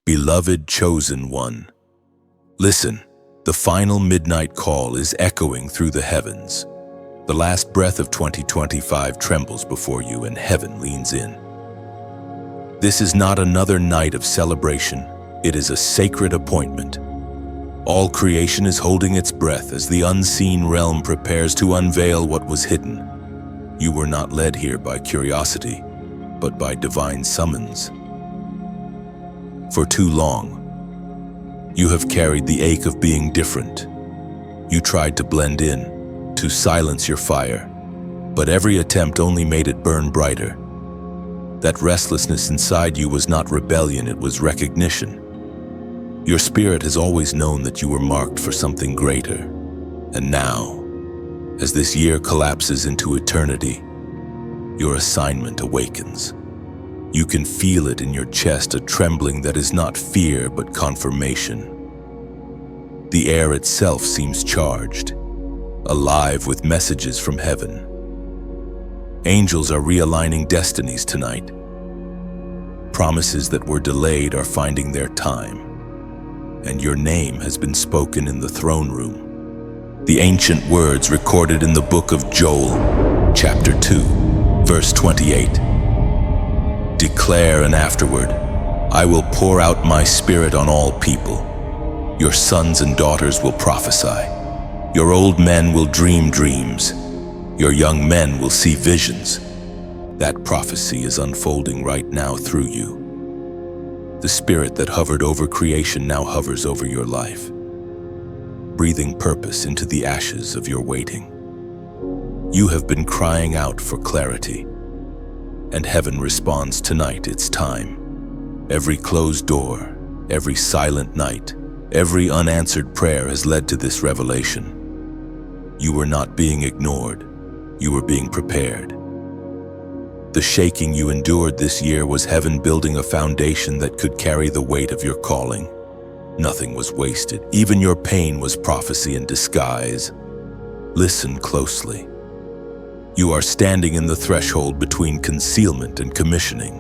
Beloved chosen one, listen, the final midnight call is echoing through the heavens. The last breath of 2025 trembles before you and heaven leans in. This is not another night of celebration, it is a sacred appointment. All creation is holding its breath as the unseen realm prepares to unveil what was hidden. You were not led here by curiosity, but by divine summons. For too long, you have carried the ache of being different. You tried to blend in, to silence your fire, but every attempt only made it burn brighter. That restlessness inside you was not rebellion, it was recognition. Your spirit has always known that you were marked for something greater. And now, as this year collapses into eternity, your assignment awakens. You can feel it in your chest, a trembling that is not fear but confirmation. The air itself seems charged, alive with messages from heaven. Angels are realigning destinies tonight. Promises that were delayed are finding their time, and your name has been spoken in the throne room. The ancient words recorded in the book of Joel, chapter 2, verse 28. Declare, and afterward, I will pour out my spirit on all people. Your sons and daughters will prophesy. Your old men will dream dreams. Your young men will see visions. That prophecy is unfolding right now through you. The spirit that hovered over creation now hovers over your life, breathing purpose into the ashes of your waiting. You have been crying out for clarity, and heaven responds tonight. It's time. Every closed door, every silent night, every unanswered prayer has led to this revelation. You were not being ignored, you were being prepared. The shaking you endured this year was heaven building a foundation that could carry the weight of your calling. Nothing was wasted, even your pain was prophecy in disguise. Listen closely. You are standing in the threshold between concealment and commissioning.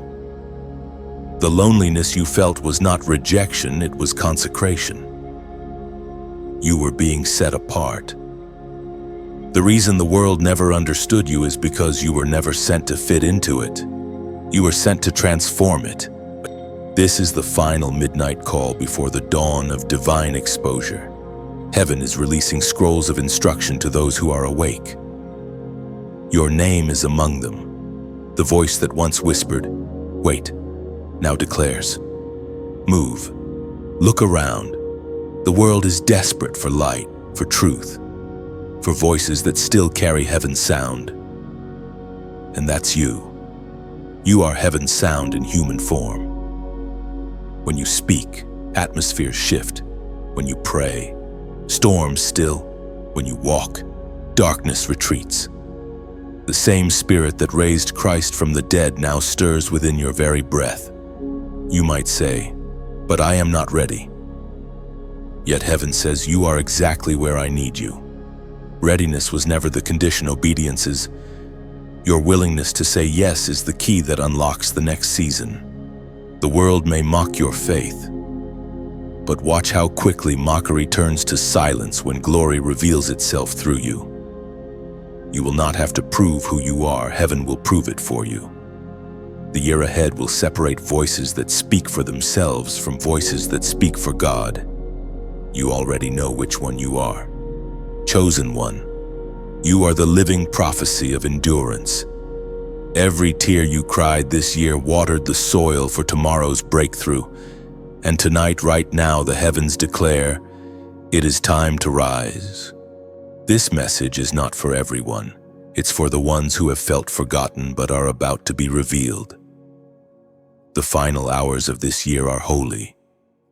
The loneliness you felt was not rejection, it was consecration. You were being set apart. The reason the world never understood you is because you were never sent to fit into it. You were sent to transform it. This is the final midnight call before the dawn of divine exposure. Heaven is releasing scrolls of instruction to those who are awake. Your name is among them. The voice that once whispered, "Wait," now declares, "Move. Look around. The world is desperate for light, for truth, for voices that still carry heaven's sound. And that's you. You are heaven's sound in human form. When you speak, atmospheres shift. When you pray, storms still. When you walk, darkness retreats. The same spirit that raised Christ from the dead now stirs within your very breath. You might say, "But I am not ready." Yet heaven says you are exactly where I need you. Readiness was never the condition, obedience is. Your willingness to say yes is the key that unlocks the next season. The world may mock your faith, but watch how quickly mockery turns to silence when glory reveals itself through you. You will not have to prove who you are, heaven will prove it for you. The year ahead will separate voices that speak for themselves from voices that speak for God. You already know which one you are. Chosen one, you are the living prophecy of endurance. Every tear you cried this year watered the soil for tomorrow's breakthrough. And tonight, right now, the heavens declare, it is time to rise. This message is not for everyone. It's for the ones who have felt forgotten but are about to be revealed. The final hours of this year are holy.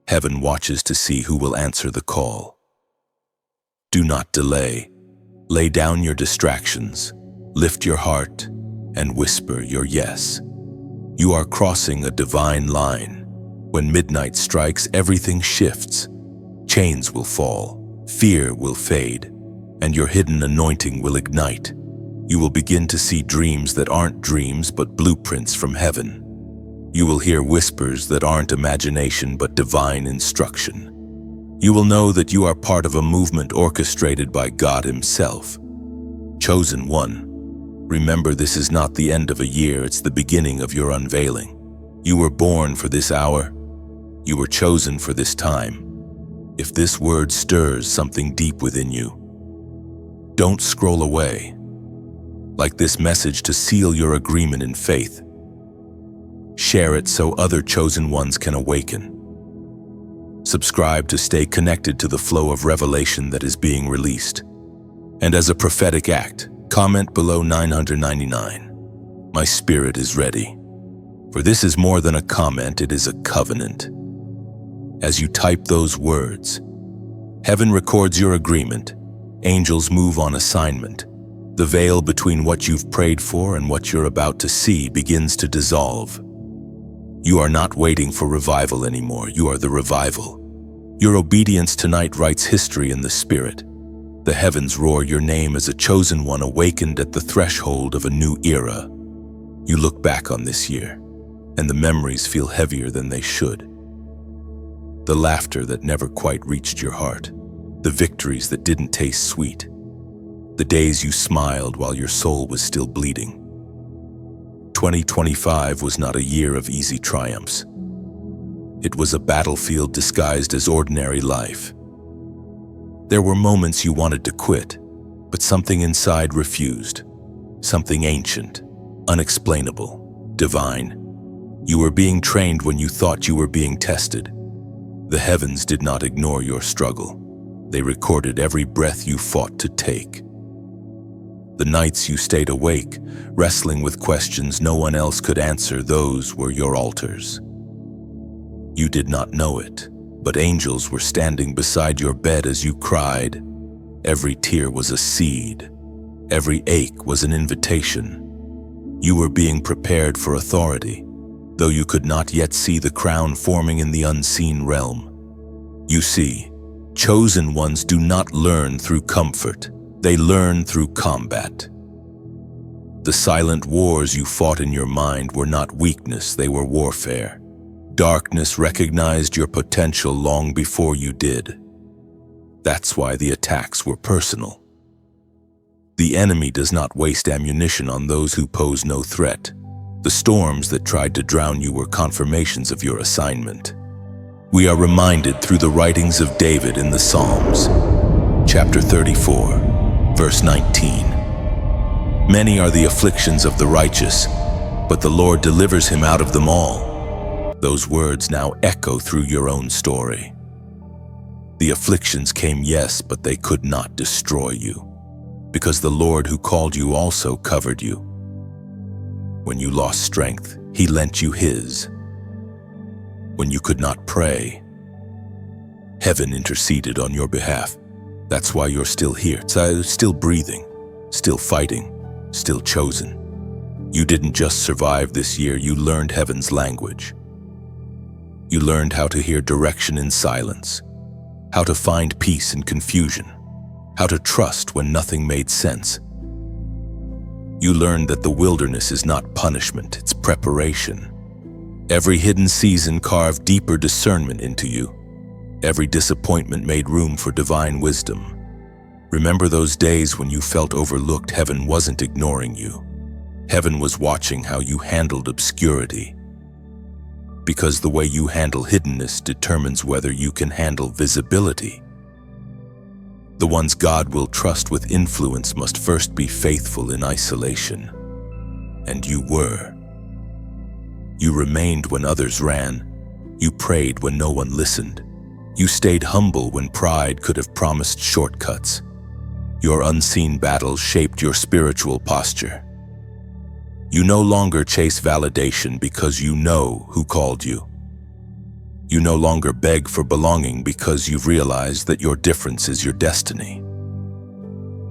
Heaven watches to see who will answer the call. Do not delay. Lay down your distractions, lift your heart, and whisper your yes. You are crossing a divine line. When midnight strikes, everything shifts. Chains will fall, fear will fade, and your hidden anointing will ignite. You will begin to see dreams that aren't dreams but blueprints from heaven. You will hear whispers that aren't imagination but divine instruction. You will know that you are part of a movement orchestrated by God Himself. Chosen one, remember this is not the end of a year, it's the beginning of your unveiling. You were born for this hour. You were chosen for this time. If this word stirs something deep within you, don't scroll away. Like this message to seal your agreement in faith. Share it so other chosen ones can awaken. Subscribe to stay connected to the flow of revelation that is being released. And as a prophetic act, comment below 999. My spirit is ready. For this is more than a comment, it is a covenant. As you type those words, heaven records your agreement. Angels move on assignment. The veil between what you've prayed for and what you're about to see begins to dissolve. You are not waiting for revival anymore. You are the revival. Your obedience tonight writes history in the spirit. The heavens roar your name as a chosen one awakened at the threshold of a new era. You look back on this year, and the memories feel heavier than they should. The laughter that never quite reached your heart. The victories that didn't taste sweet. The days you smiled while your soul was still bleeding. 2025 was not a year of easy triumphs. It was a battlefield disguised as ordinary life. There were moments you wanted to quit, but something inside refused. Something ancient, unexplainable, divine. You were being trained when you thought you were being tested. The heavens did not ignore your struggle. They recorded every breath you fought to take. The nights you stayed awake, wrestling with questions no one else could answer, those were your altars. You did not know it, but angels were standing beside your bed as you cried. Every tear was a seed. Every ache was an invitation. You were being prepared for authority, though you could not yet see the crown forming in the unseen realm. You see, chosen ones do not learn through comfort. They learn through combat. The silent wars you fought in your mind were not weakness, they were warfare. Darkness recognized your potential long before you did. That's why the attacks were personal. The enemy does not waste ammunition on those who pose no threat. The storms that tried to drown you were confirmations of your assignment. We are reminded through the writings of David in the Psalms, chapter 34. Verse 19. Many are the afflictions of the righteous, but the Lord delivers him out of them all. Those words now echo through your own story. The afflictions came, yes, but they could not destroy you, because the Lord who called you also covered you. When you lost strength, He lent you His. When you could not pray, heaven interceded on your behalf. That's why you're still here, still breathing, still fighting, still chosen. You didn't just survive this year, you learned heaven's language. You learned how to hear direction in silence, how to find peace in confusion, how to trust when nothing made sense. You learned that the wilderness is not punishment, it's preparation. Every hidden season carved deeper discernment into you. Every disappointment made room for divine wisdom. Remember those days when you felt overlooked. Heaven wasn't ignoring you. Heaven was watching how you handled obscurity. Because the way you handle hiddenness determines whether you can handle visibility. The ones God will trust with influence must first be faithful in isolation. And you were. You remained when others ran. You prayed when no one listened. You stayed humble when pride could have promised shortcuts. Your unseen battles shaped your spiritual posture. You no longer chase validation because you know who called you. You no longer beg for belonging because you've realized that your difference is your destiny.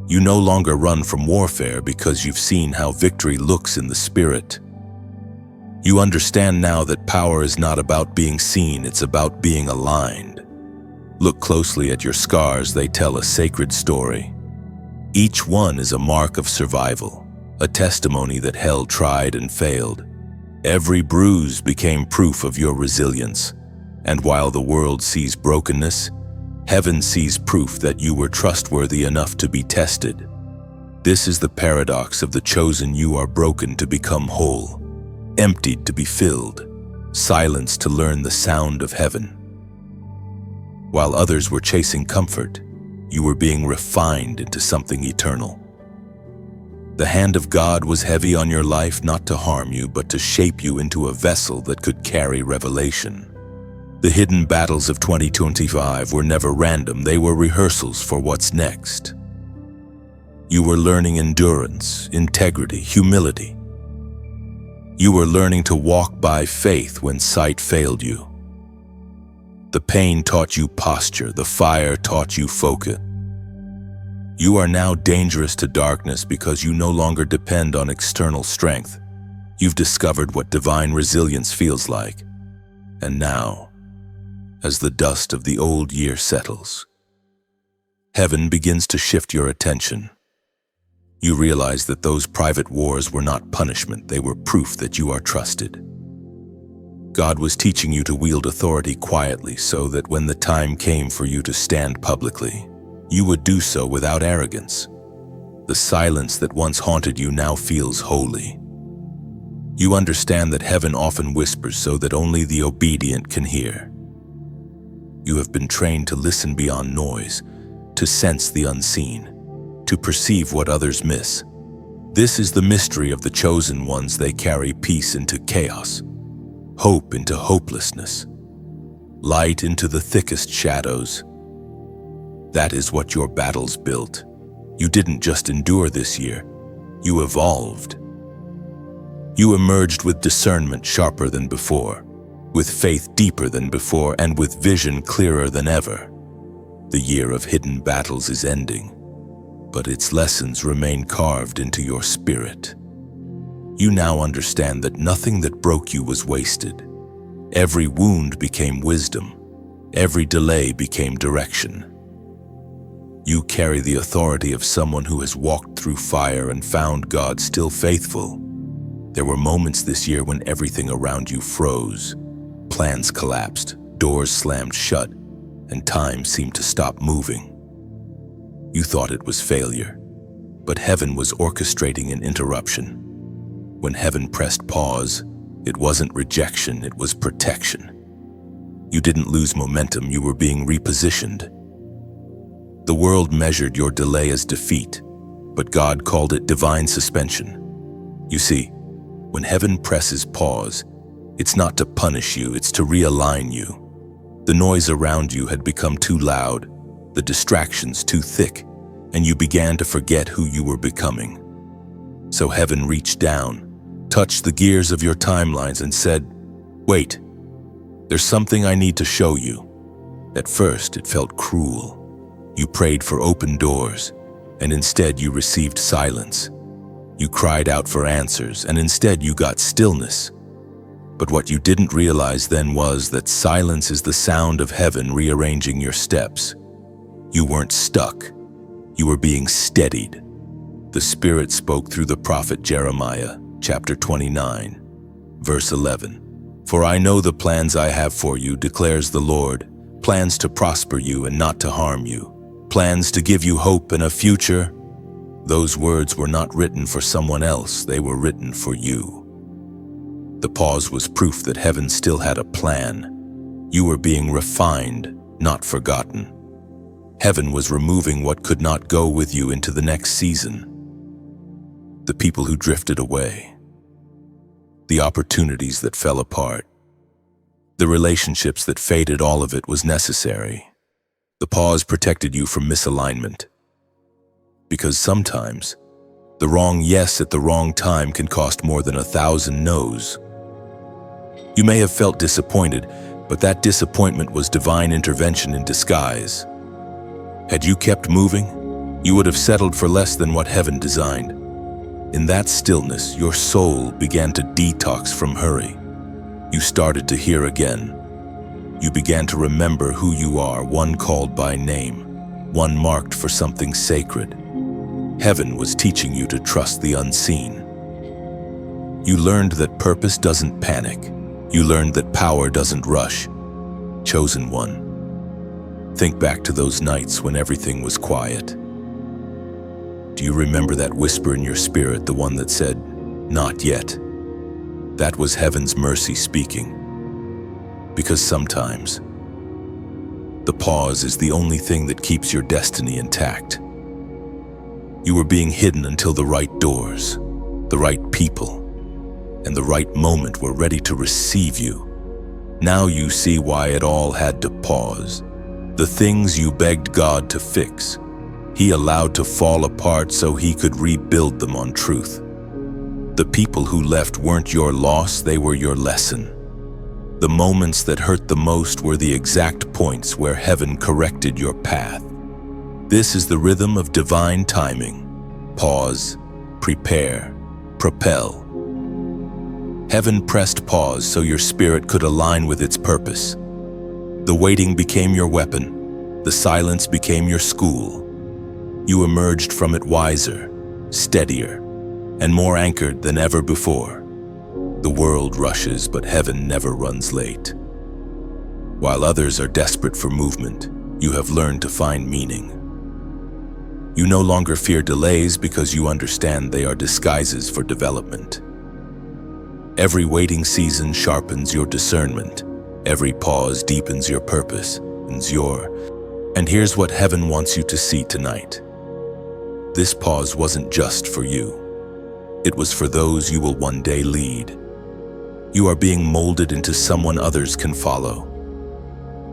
You no longer run from warfare because you've seen how victory looks in the spirit. You understand now that power is not about being seen, it's about being aligned. Look closely at your scars, they tell a sacred story. Each one is a mark of survival, a testimony that hell tried and failed. Every bruise became proof of your resilience, and while the world sees brokenness, heaven sees proof that you were trustworthy enough to be tested. This is the paradox of the chosen. You are broken to become whole, emptied to be filled, silenced to learn the sound of heaven. While others were chasing comfort, you were being refined into something eternal. The hand of God was heavy on your life, not to harm you, but to shape you into a vessel that could carry revelation. The hidden battles of 2025 were never random. They were rehearsals for what's next. You were learning endurance, integrity, humility. You were learning to walk by faith when sight failed you. The pain taught you posture, the fire taught you focus. You are now dangerous to darkness because you no longer depend on external strength. You've discovered what divine resilience feels like. And now, as the dust of the old year settles, heaven begins to shift your attention. You realize that those private wars were not punishment, they were proof that you are trusted. God was teaching you to wield authority quietly so that when the time came for you to stand publicly, you would do so without arrogance. The silence that once haunted you now feels holy. You understand that heaven often whispers so that only the obedient can hear. You have been trained to listen beyond noise, to sense the unseen, to perceive what others miss. This is the mystery of the chosen ones. They carry peace into chaos, hope into hopelessness, light into the thickest shadows. That is what your battles built. You didn't just endure this year, you evolved. You emerged with discernment sharper than before, with faith deeper than before, and with vision clearer than ever. The year of hidden battles is ending, but its lessons remain carved into your spirit. You now understand that nothing that broke you was wasted. Every wound became wisdom. Every delay became direction. You carry the authority of someone who has walked through fire and found God still faithful. There were moments this year when everything around you froze. Plans collapsed, doors slammed shut, and time seemed to stop moving. You thought it was failure, but heaven was orchestrating an interruption. When heaven pressed pause, it wasn't rejection, it was protection. You didn't lose momentum, you were being repositioned. The world measured your delay as defeat, but God called it divine suspension. You see, when heaven presses pause, it's not to punish you, it's to realign you. The noise around you had become too loud, the distractions too thick, and you began to forget who you were becoming. So heaven reached down, touched the gears of your timelines and said, "Wait, there's something I need to show you." At first, it felt cruel. You prayed for open doors, and instead you received silence. You cried out for answers, and instead you got stillness. But what you didn't realize then was that silence is the sound of heaven rearranging your steps. You weren't stuck. You were being steadied. The Spirit spoke through the prophet Jeremiah, chapter 29, verse 11. "For I know the plans I have for you, declares the Lord, plans to prosper you and not to harm you, plans to give you hope and a future." Those words were not written for someone else, they were written for you. The pause was proof that heaven still had a plan. You were being refined, not forgotten. Heaven was removing what could not go with you into the next season. The people who drifted away, the opportunities that fell apart, the relationships that faded, all of it was necessary. The pause protected you from misalignment. Because sometimes, the wrong yes at the wrong time can cost more than 1,000 no's. You may have felt disappointed, but that disappointment was divine intervention in disguise. Had you kept moving, you would have settled for less than what heaven designed. In that stillness, your soul began to detox from hurry. You started to hear again. You began to remember who you are, one called by name, one marked for something sacred. Heaven was teaching you to trust the unseen. You learned that purpose doesn't panic. You learned that power doesn't rush. Chosen one. Think back to those nights when everything was quiet. Do you remember that whisper in your spirit, the one that said, "Not yet"? That was heaven's mercy speaking. Because sometimes, the pause is the only thing that keeps your destiny intact. You were being hidden until the right doors, the right people, and the right moment were ready to receive you. Now you see why it all had to pause. The things you begged God to fix, He allowed to fall apart so He could rebuild them on truth. The people who left weren't your loss, they were your lesson. The moments that hurt the most were the exact points where heaven corrected your path. This is the rhythm of divine timing. Pause, prepare, propel. Heaven pressed pause so your spirit could align with its purpose. The waiting became your weapon. The silence became your school. You emerged from it wiser, steadier, and more anchored than ever before. The world rushes, but heaven never runs late. While others are desperate for movement, you have learned to find meaning. You no longer fear delays because you understand they are disguises for development. Every waiting season sharpens your discernment. Every pause deepens your purpose. And here's what heaven wants you to see tonight. This pause wasn't just for you. It was for those you will one day lead. You are being molded into someone others can follow.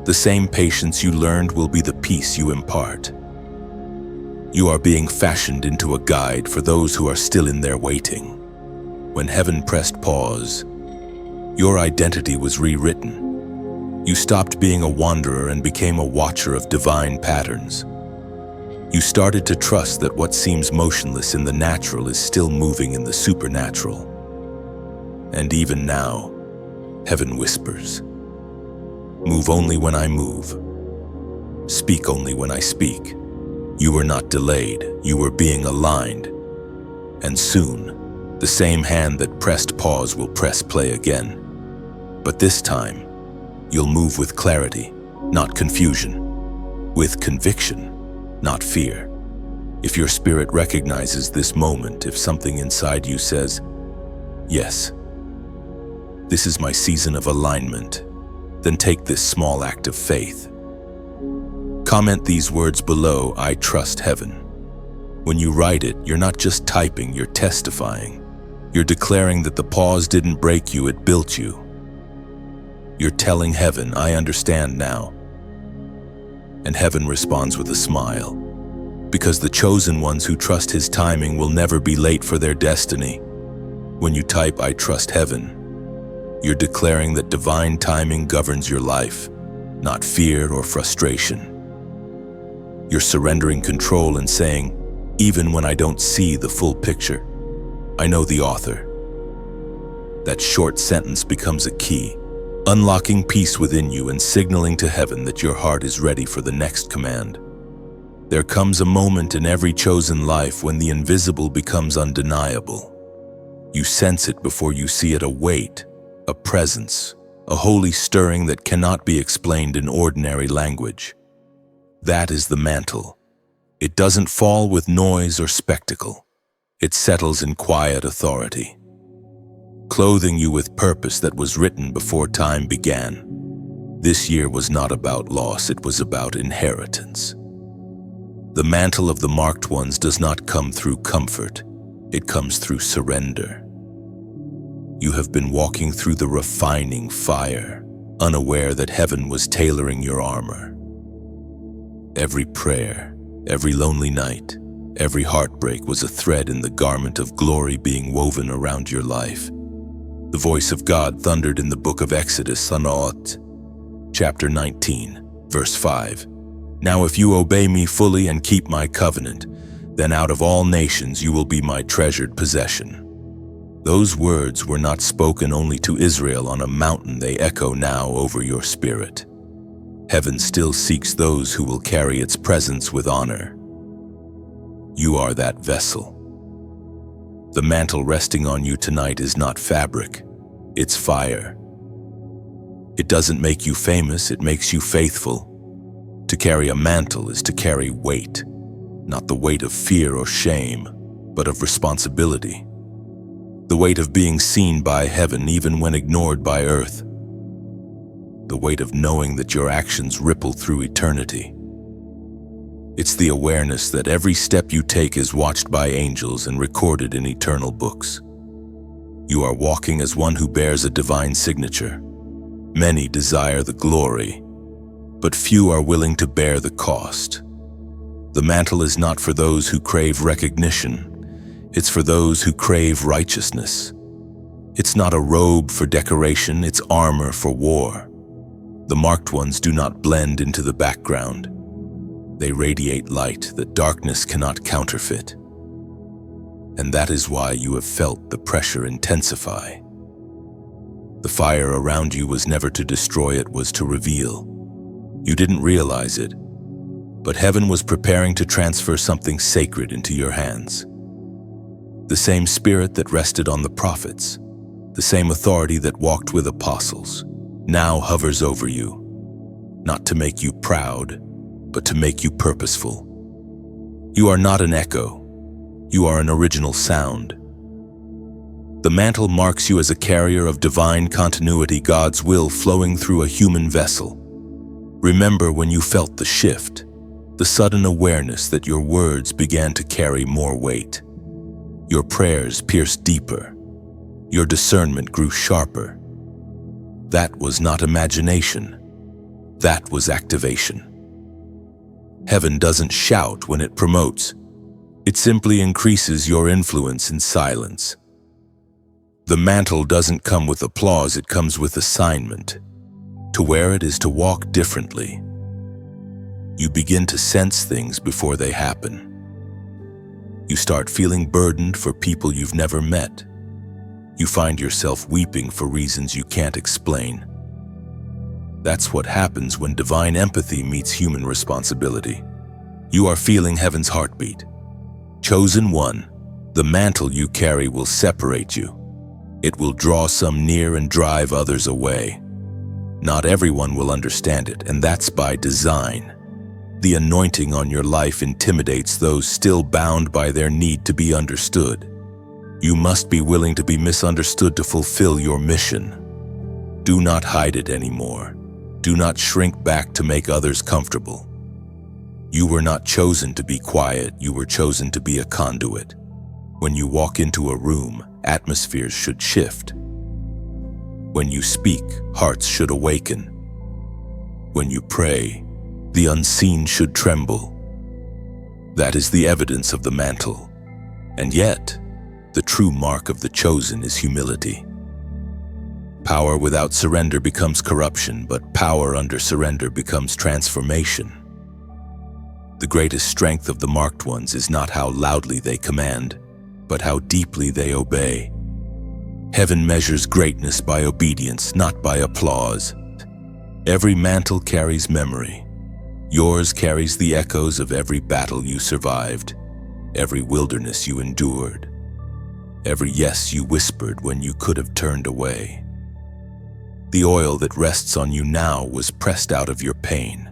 The same patience you learned will be the peace you impart. You are being fashioned into a guide for those who are still in their waiting. When heaven pressed pause, your identity was rewritten. You stopped being a wanderer and became a watcher of divine patterns. You started to trust that what seems motionless in the natural is still moving in the supernatural. And even now, heaven whispers, "Move only when I move. Speak only when I speak." You were not delayed, you were being aligned. And soon, the same hand that pressed pause will press play again. But this time, you'll move with clarity, not confusion. With conviction, not fear. If your spirit recognizes this moment, if something inside you says, "Yes, this is my season of alignment," then take this small act of faith. Comment these words below, "I trust heaven." When you write it, you're not just typing, you're testifying. You're declaring that the pause didn't break you, it built you. You're telling heaven, "I understand now." And heaven responds with a smile. Because the chosen ones who trust His timing will never be late for their destiny. When you type, "I trust heaven," you're declaring that divine timing governs your life, not fear or frustration. You're surrendering control and saying, "Even when I don't see the full picture, I know the author." That short sentence becomes a key, unlocking peace within you and signaling to heaven that your heart is ready for the next command. There comes a moment in every chosen life when the invisible becomes undeniable. You sense it before you see it, a weight, a presence, a holy stirring that cannot be explained in ordinary language. That is the mantle. It doesn't fall with noise or spectacle. It settles in quiet authority, clothing you with purpose that was written before time began. This year was not about loss, it was about inheritance. The mantle of the marked ones does not come through comfort, it comes through surrender. You have been walking through the refining fire, unaware that heaven was tailoring your armor. Every prayer, every lonely night, every heartbreak was a thread in the garment of glory being woven around your life. The voice of God thundered in the book of Exodus, chapter 19, verse 5. "Now if you obey me fully and keep my covenant, then out of all nations you will be my treasured possession." Those words were not spoken only to Israel on a mountain, they echo now over your spirit. Heaven still seeks those who will carry its presence with honor. You are that vessel. The mantle resting on you tonight is not fabric, it's fire. It doesn't make you famous, it makes you faithful. To carry a mantle is to carry weight, not the weight of fear or shame, but of responsibility. The weight of being seen by heaven even when ignored by earth. The weight of knowing that your actions ripple through eternity. It's the awareness that every step you take is watched by angels and recorded in eternal books. You are walking as one who bears a divine signature. Many desire the glory, but few are willing to bear the cost. The mantle is not for those who crave recognition, it's for those who crave righteousness. It's not a robe for decoration, it's armor for war. The marked ones do not blend into the background. They radiate light that darkness cannot counterfeit. And that is why you have felt the pressure intensify. The fire around you was never to destroy, it was to reveal. You didn't realize it, but heaven was preparing to transfer something sacred into your hands. The same spirit that rested on the prophets, the same authority that walked with apostles, now hovers over you, not to make you proud, but to make you purposeful. You are not an echo, you are an original sound. The mantle marks you as a carrier of divine continuity, God's will flowing through a human vessel. Remember when you felt the shift, the sudden awareness that your words began to carry more weight. Your prayers pierced deeper, your discernment grew sharper. That was not imagination, that was activation. Heaven doesn't shout when it promotes. It simply increases your influence in silence. The mantle doesn't come with applause, it comes with assignment. To wear it is to walk differently. You begin to sense things before they happen. You start feeling burdened for people you've never met. You find yourself weeping for reasons you can't explain. That's what happens when divine empathy meets human responsibility. You are feeling heaven's heartbeat. Chosen one, the mantle you carry will separate you. It will draw some near and drive others away. Not everyone will understand it, and that's by design. The anointing on your life intimidates those still bound by their need to be understood. You must be willing to be misunderstood to fulfill your mission. Do not hide it anymore. Do not shrink back to make others comfortable. You were not chosen to be quiet, you were chosen to be a conduit. When you walk into a room, atmospheres should shift. When you speak, hearts should awaken. When you pray, the unseen should tremble. That is the evidence of the mantle. And yet, the true mark of the chosen is humility. Power without surrender becomes corruption, but power under surrender becomes transformation. The greatest strength of the marked ones is not how loudly they command, but how deeply they obey. Heaven measures greatness by obedience, not by applause. Every mantle carries memory. Yours carries the echoes of every battle you survived, every wilderness you endured, every yes you whispered when you could have turned away. The oil that rests on you now was pressed out of your pain.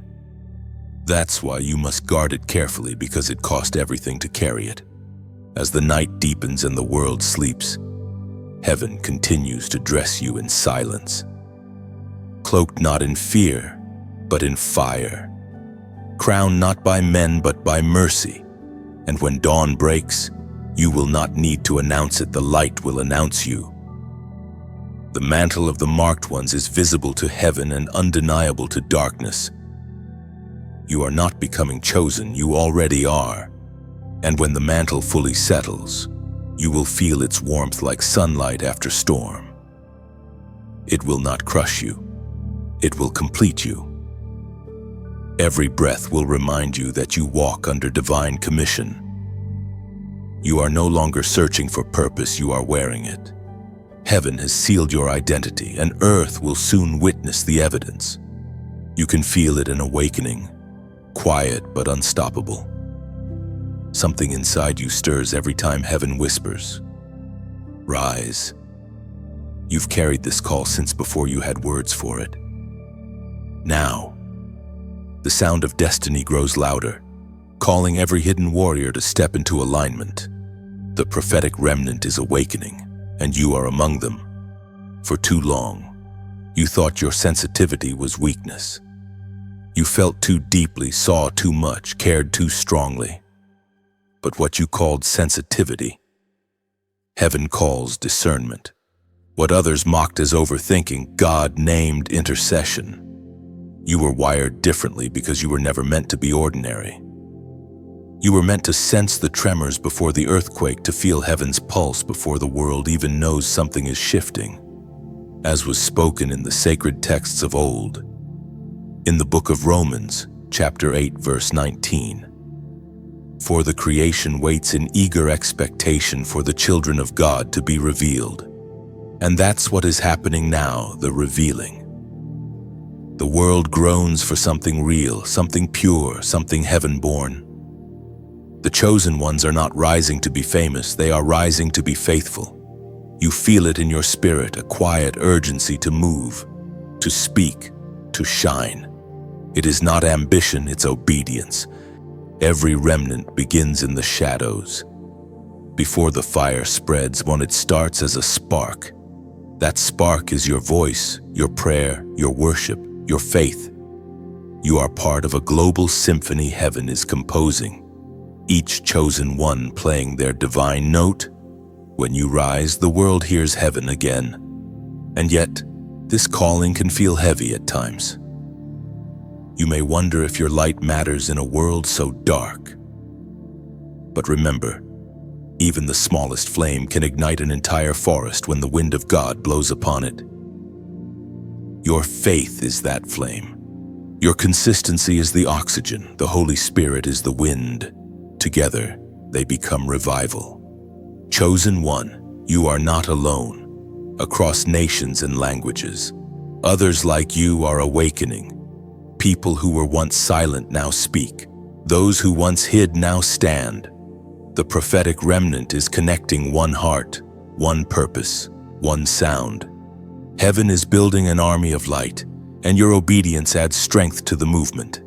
That's why you must guard it carefully, because it cost everything to carry it. As the night deepens and the world sleeps, heaven continues to dress you in silence. Cloaked not in fear, but in fire. Crowned not by men, but by mercy. And when dawn breaks, you will not need to announce it, the light will announce you. The mantle of the marked ones is visible to heaven and undeniable to darkness. You are not becoming chosen, you already are. And when the mantle fully settles, you will feel its warmth like sunlight after storm. It will not crush you, it will complete you. Every breath will remind you that you walk under divine commission. You are no longer searching for purpose, you are wearing it. Heaven has sealed your identity, and earth will soon witness the evidence. You can feel it in awakening, quiet but unstoppable. Something inside you stirs every time heaven whispers, Rise. You've carried this call since before you had words for it. Now, the sound of destiny grows louder, calling every hidden warrior to step into alignment. The prophetic remnant is awakening, and you are among them. For too long, you thought your sensitivity was weakness. You felt too deeply, saw too much, cared too strongly. But what you called sensitivity, heaven calls discernment. What others mocked as overthinking, God named intercession. You were wired differently because you were never meant to be ordinary. You were meant to sense the tremors before the earthquake, to feel heaven's pulse before the world even knows something is shifting, as was spoken in the sacred texts of old. In the book of Romans, chapter 8, verse 19, "For the creation waits in eager expectation for the children of God to be revealed." And that's what is happening now, the revealing. The world groans for something real, something pure, something heaven-born. The chosen ones are not rising to be famous, they are rising to be faithful. You feel it in your spirit, a quiet urgency to move, to speak, to shine. It is not ambition, it's obedience. Every remnant begins in the shadows. Before the fire spreads, when it starts as a spark. That spark is your voice, your prayer, your worship, your faith. You are part of a global symphony heaven is composing, each chosen one playing their divine note. When you rise, the world hears heaven again. And yet, this calling can feel heavy at times. You may wonder if your light matters in a world so dark. But remember, even the smallest flame can ignite an entire forest when the wind of God blows upon it. Your faith is that flame. Your consistency is the oxygen. The Holy Spirit is the wind. Together, they become revival. Chosen one, you are not alone. Across nations and languages, others like you are awakening. People who were once silent now speak. Those who once hid now stand. The prophetic remnant is connecting one heart, one purpose, one sound. Heaven is building an army of light, and your obedience adds strength to the movement.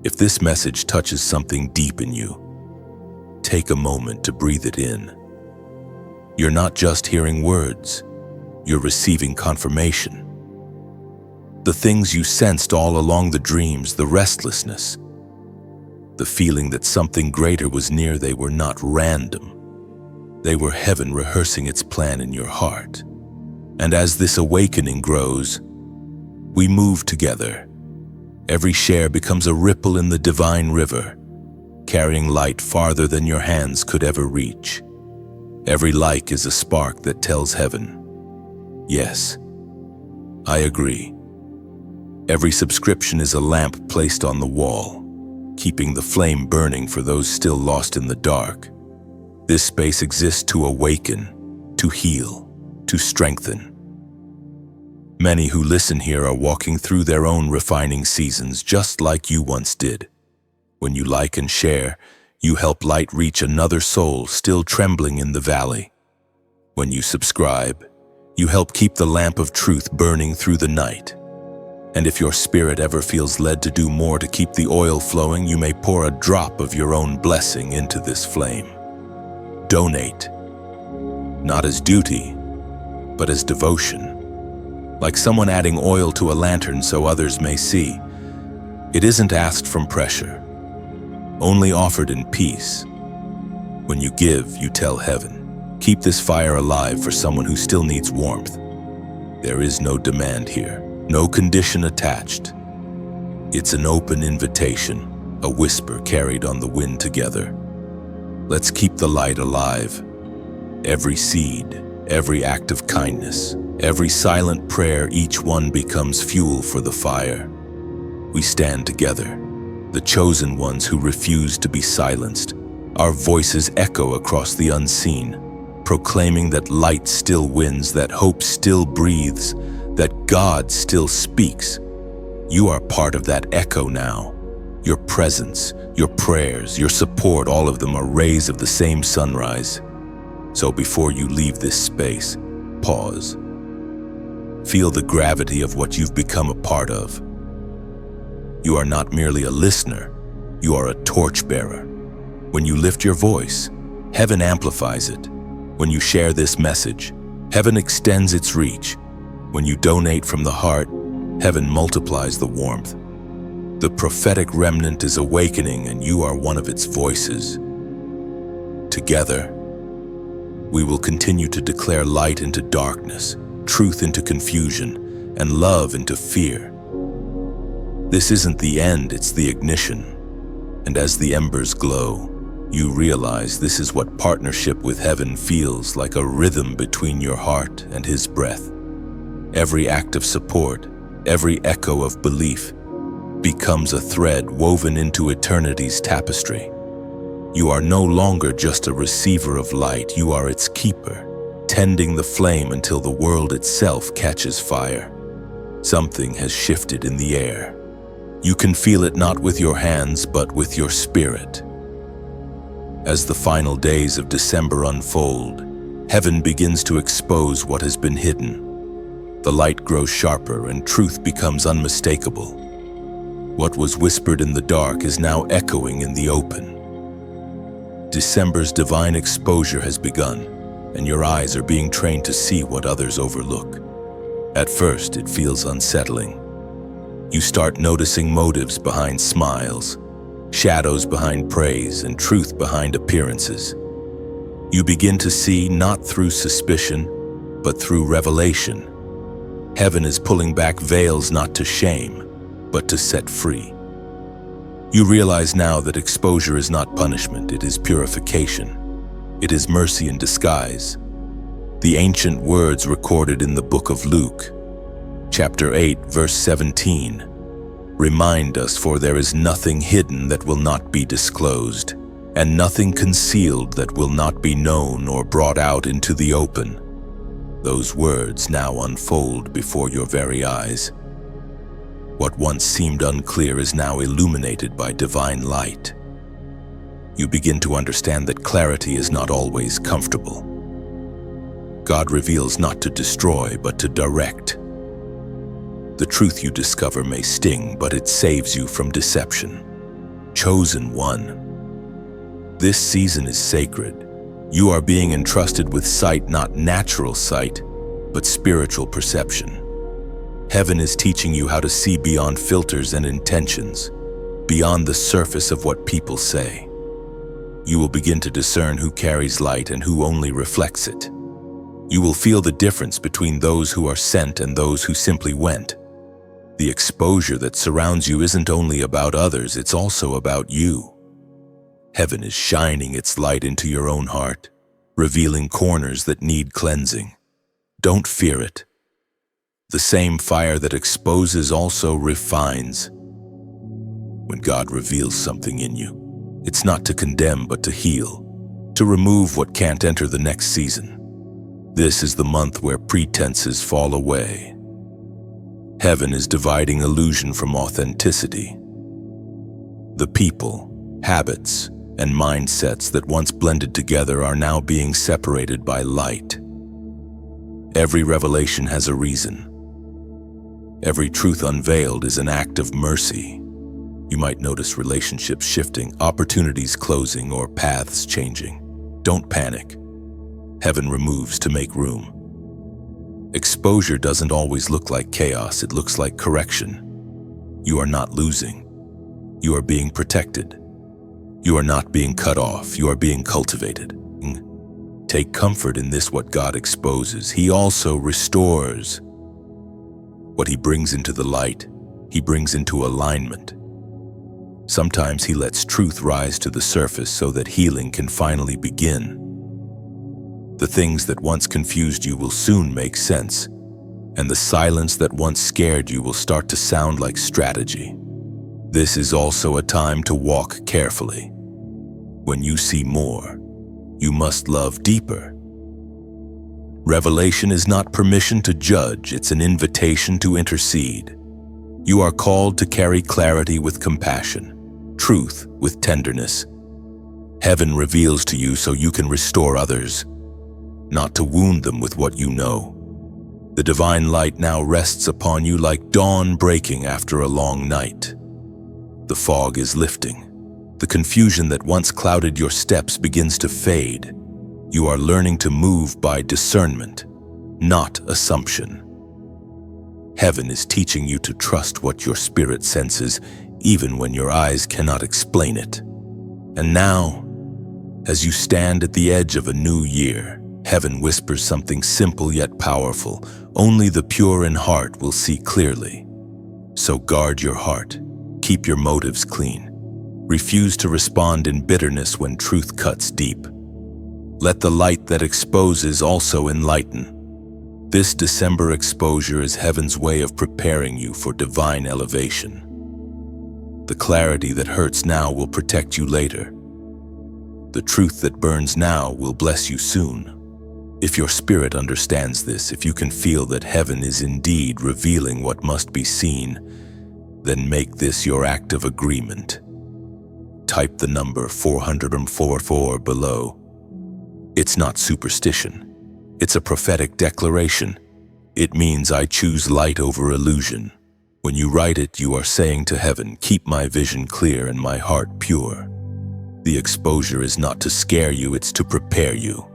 If this message touches something deep in you, take a moment to breathe it in. You're not just hearing words, you're receiving confirmation. The things you sensed all along, the dreams, the restlessness, the feeling that something greater was near, they were not random. They were heaven rehearsing its plan in your heart. And as this awakening grows, we move together. Every share becomes a ripple in the divine river, carrying light farther than your hands could ever reach. Every like is a spark that tells heaven, yes, I agree. Every subscription is a lamp placed on the wall, keeping the flame burning for those still lost in the dark. This space exists to awaken, to heal, to strengthen. Many who listen here are walking through their own refining seasons, just like you once did. When you like and share, you help light reach another soul still trembling in the valley. When you subscribe, you help keep the lamp of truth burning through the night. And if your spirit ever feels led to do more to keep the oil flowing, you may pour a drop of your own blessing into this flame. Donate, not as duty, but as devotion. Like someone adding oil to a lantern so others may see. It isn't asked from pressure, only offered in peace. When you give, you tell heaven, keep this fire alive for someone who still needs warmth. There is no demand here, no condition attached. It's an open invitation, a whisper carried on the wind together. Let's keep the light alive. Every seed, every act of kindness, every silent prayer, each one becomes fuel for the fire. We stand together, the chosen ones who refuse to be silenced. Our voices echo across the unseen, proclaiming that light still wins, that hope still breathes, that God still speaks. You are part of that echo now. Your presence, your prayers, your support, all of them are rays of the same sunrise. So before you leave this space, pause. Feel the gravity of what you've become a part of. You are not merely a listener, you are a torchbearer. When you lift your voice, heaven amplifies it. When you share this message, heaven extends its reach. When you donate from the heart, heaven multiplies the warmth. The prophetic remnant is awakening, and you are one of its voices. Together, we will continue to declare light into darkness, truth into confusion, and love into fear. This isn't the end, it's the ignition. And as the embers glow, you realize this is what partnership with heaven feels like, a rhythm between your heart and his breath. Every act of support, every echo of belief, becomes a thread woven into eternity's tapestry. You are no longer just a receiver of light, you are its keeper, tending the flame until the world itself catches fire. Something has shifted in the air. You can feel it not with your hands, but with your spirit. As the final days of December unfold, heaven begins to expose what has been hidden. The light grows sharper and truth becomes unmistakable. What was whispered in the dark is now echoing in the open. December's divine exposure has begun, and your eyes are being trained to see what others overlook. At first, it feels unsettling. You start noticing motives behind smiles, shadows behind praise, and truth behind appearances. You begin to see not through suspicion, but through revelation. Heaven is pulling back veils not to shame, but to set free. You realize now that exposure is not punishment, it is purification. It is mercy in disguise. The ancient words recorded in the book of Luke, chapter 8, verse 17, remind us, for there is nothing hidden that will not be disclosed, and nothing concealed that will not be known or brought out into the open. Those words now unfold before your very eyes. What once seemed unclear is now illuminated by divine light. You begin to understand that clarity is not always comfortable. God reveals not to destroy, but to direct. The truth you discover may sting, but it saves you from deception. Chosen one. This season is sacred. You are being entrusted with sight, not natural sight, but spiritual perception. Heaven is teaching you how to see beyond filters and intentions, beyond the surface of what people say. You will begin to discern who carries light and who only reflects it. You will feel the difference between those who are sent and those who simply went. The exposure that surrounds you isn't only about others, it's also about you. Heaven is shining its light into your own heart, revealing corners that need cleansing. Don't fear it. The same fire that exposes also refines. When God reveals something in you, it's not to condemn but to heal, to remove what can't enter the next season. This is the month where pretenses fall away. Heaven is dividing illusion from authenticity. The people, habits, and mindsets that once blended together are now being separated by light. Every revelation has a reason. Every truth unveiled is an act of mercy. You might notice relationships shifting, opportunities closing, or paths changing. Don't panic. Heaven removes to make room. Exposure doesn't always look like chaos, it looks like correction. You are not losing. You are being protected. You are not being cut off, you are being cultivated. Take comfort in this: what God exposes, He also restores. What He brings into the light, He brings into alignment. Sometimes He lets truth rise to the surface so that healing can finally begin. The things that once confused you will soon make sense, and the silence that once scared you will start to sound like strategy. This is also a time to walk carefully. When you see more, you must love deeper. Revelation is not permission to judge, it's an invitation to intercede. You are called to carry clarity with compassion, truth with tenderness. Heaven reveals to you so you can restore others. not to wound them with what you know. The divine light now rests upon you like dawn breaking after a long night. The fog is lifting. The confusion that once clouded your steps begins to fade. You are learning to move by discernment, not assumption. Heaven is teaching you to trust what your spirit senses, even when your eyes cannot explain it. And now, as you stand at the edge of a new year, heaven whispers something simple yet powerful. Only the pure in heart will see clearly. So guard your heart. Keep your motives clean. Refuse to respond in bitterness when truth cuts deep. Let the light that exposes also enlighten. This December exposure is heaven's way of preparing you for divine elevation. The clarity that hurts now will protect you later. The truth that burns now will bless you soon. If your spirit understands this, if you can feel that heaven is indeed revealing what must be seen, then make this your act of agreement. Type the number 444 below. It's not superstition. It's a prophetic declaration. It means I choose light over illusion. When you write it, you are saying to heaven, keep my vision clear and my heart pure. The exposure is not to scare you, it's to prepare you.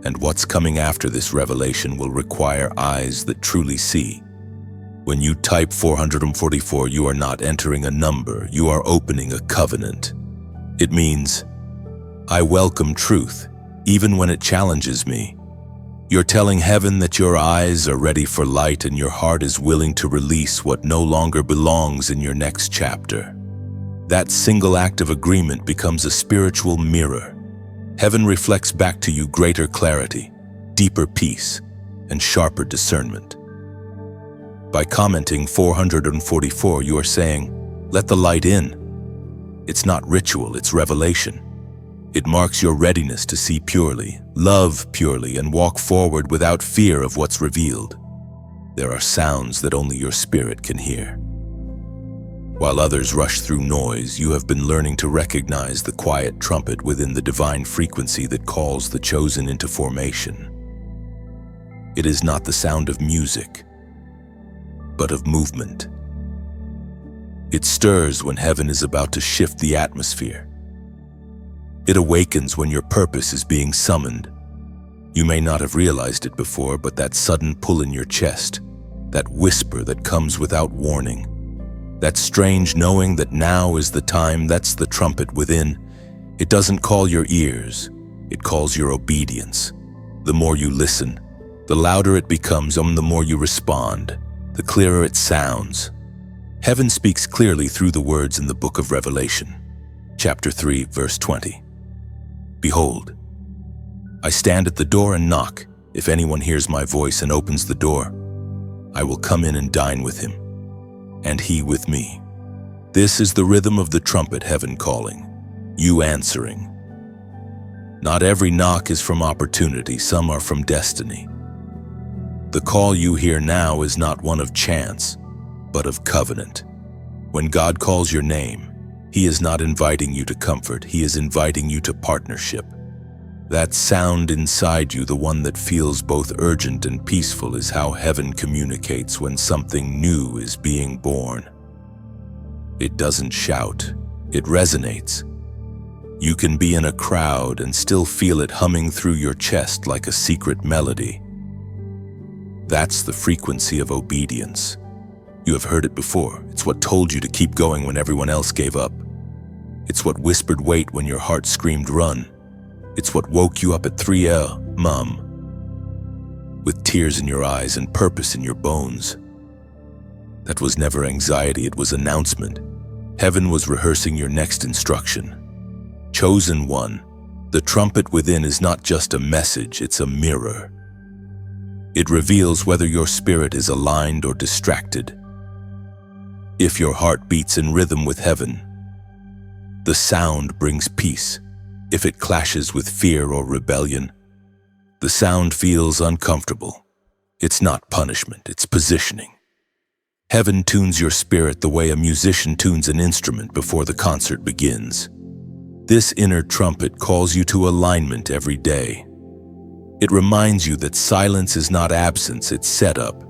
And what's coming after this revelation will require eyes that truly see. When you type 444, you are not entering a number, you are opening a covenant. It means, I welcome truth, even when it challenges me. You're telling heaven that your eyes are ready for light and your heart is willing to release what no longer belongs in your next chapter. That single act of agreement becomes a spiritual mirror. Heaven reflects back to you greater clarity, deeper peace, and sharper discernment. By commenting 444, you are saying, let the light in. It's not ritual, it's revelation. It marks your readiness to see purely, love purely, and walk forward without fear of what's revealed. There are sounds that only your spirit can hear. While others rush through noise, you have been learning to recognize the quiet trumpet within the divine frequency that calls the chosen into formation. It is not the sound of music, but of movement. It stirs when heaven is about to shift the atmosphere. It awakens when your purpose is being summoned. You may not have realized it before, but that sudden pull in your chest, that whisper that comes without warning, that strange knowing that now is the time, that's the trumpet within. It doesn't call your ears, it calls your obedience. The more you listen, the louder it becomes, the more you respond, the clearer it sounds. Heaven speaks clearly through the words in the book of Revelation, chapter 3, verse 20. Behold, I stand at the door and knock. If anyone hears my voice and opens the door, I will come in and dine with him, and he with me. This is the rhythm of the trumpet, heaven calling, you answering. Not every knock is from opportunity, some are from destiny. The call you hear now is not one of chance, but of covenant. When God calls your name, He is not inviting you to comfort, He is inviting you to partnership. That sound inside you, the one that feels both urgent and peaceful, is how heaven communicates when something new is being born. It doesn't shout, it resonates. You can be in a crowd and still feel it humming through your chest like a secret melody. That's the frequency of obedience. You have heard it before. It's what told you to keep going when everyone else gave up. It's what whispered wait when your heart screamed run. It's what woke you up at 3 a.m. with tears in your eyes and purpose in your bones. That was never anxiety, it was announcement. Heaven was rehearsing your next instruction. Chosen one, the trumpet within is not just a message, it's a mirror. It reveals whether your spirit is aligned or distracted. If your heart beats in rhythm with heaven, the sound brings peace. If it clashes with fear or rebellion, the sound feels uncomfortable. It's not punishment, it's positioning. Heaven tunes your spirit the way a musician tunes an instrument before the concert begins. This inner trumpet calls you to alignment every day. It reminds you that silence is not absence, it's setup.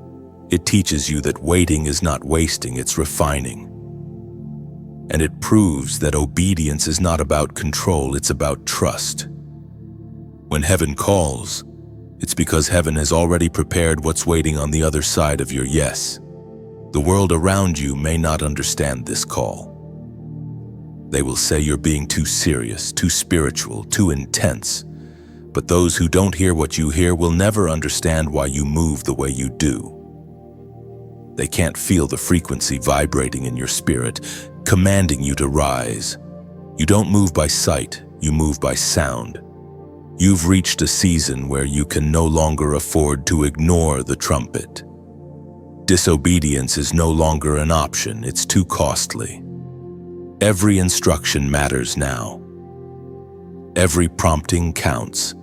It teaches you that waiting is not wasting, it's refining. And it proves that obedience is not about control, it's about trust. When heaven calls, it's because heaven has already prepared what's waiting on the other side of your yes. The world around you may not understand this call. They will say you're being too serious, too spiritual, too intense. But those who don't hear what you hear will never understand why you move the way you do. They can't feel the frequency vibrating in your spirit, commanding you to rise. You don't move by sight, you move by sound. You've reached a season where you can no longer afford to ignore the trumpet. Disobedience is no longer an option, it's too costly. Every instruction matters now. Every prompting counts.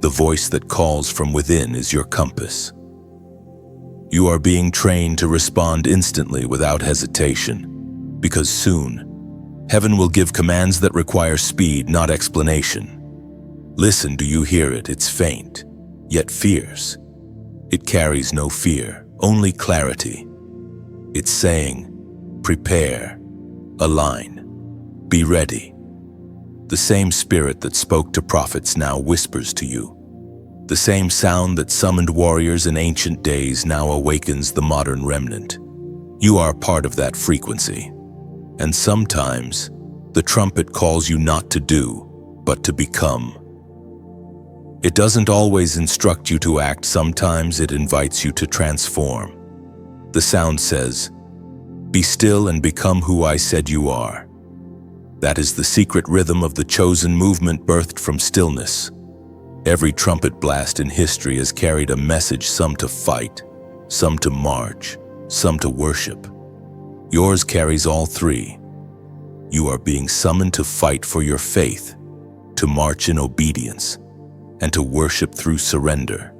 The voice that calls from within is your compass. You are being trained to respond instantly without hesitation, because soon, heaven will give commands that require speed, not explanation. Listen, do you hear it? It's faint, yet fierce. It carries no fear, only clarity. It's saying, prepare, align, be ready. The same spirit that spoke to prophets now whispers to you. The same sound that summoned warriors in ancient days now awakens the modern remnant. You are part of that frequency. And sometimes, the trumpet calls you not to do, but to become. It doesn't always instruct you to act, sometimes it invites you to transform. The sound says, "Be still and become who I said you are." That is the secret rhythm of the chosen movement birthed from stillness. Every trumpet blast in history has carried a message, some to fight, some to march, some to worship. Yours carries all three. You are being summoned to fight for your faith, to march in obedience, and to worship through surrender.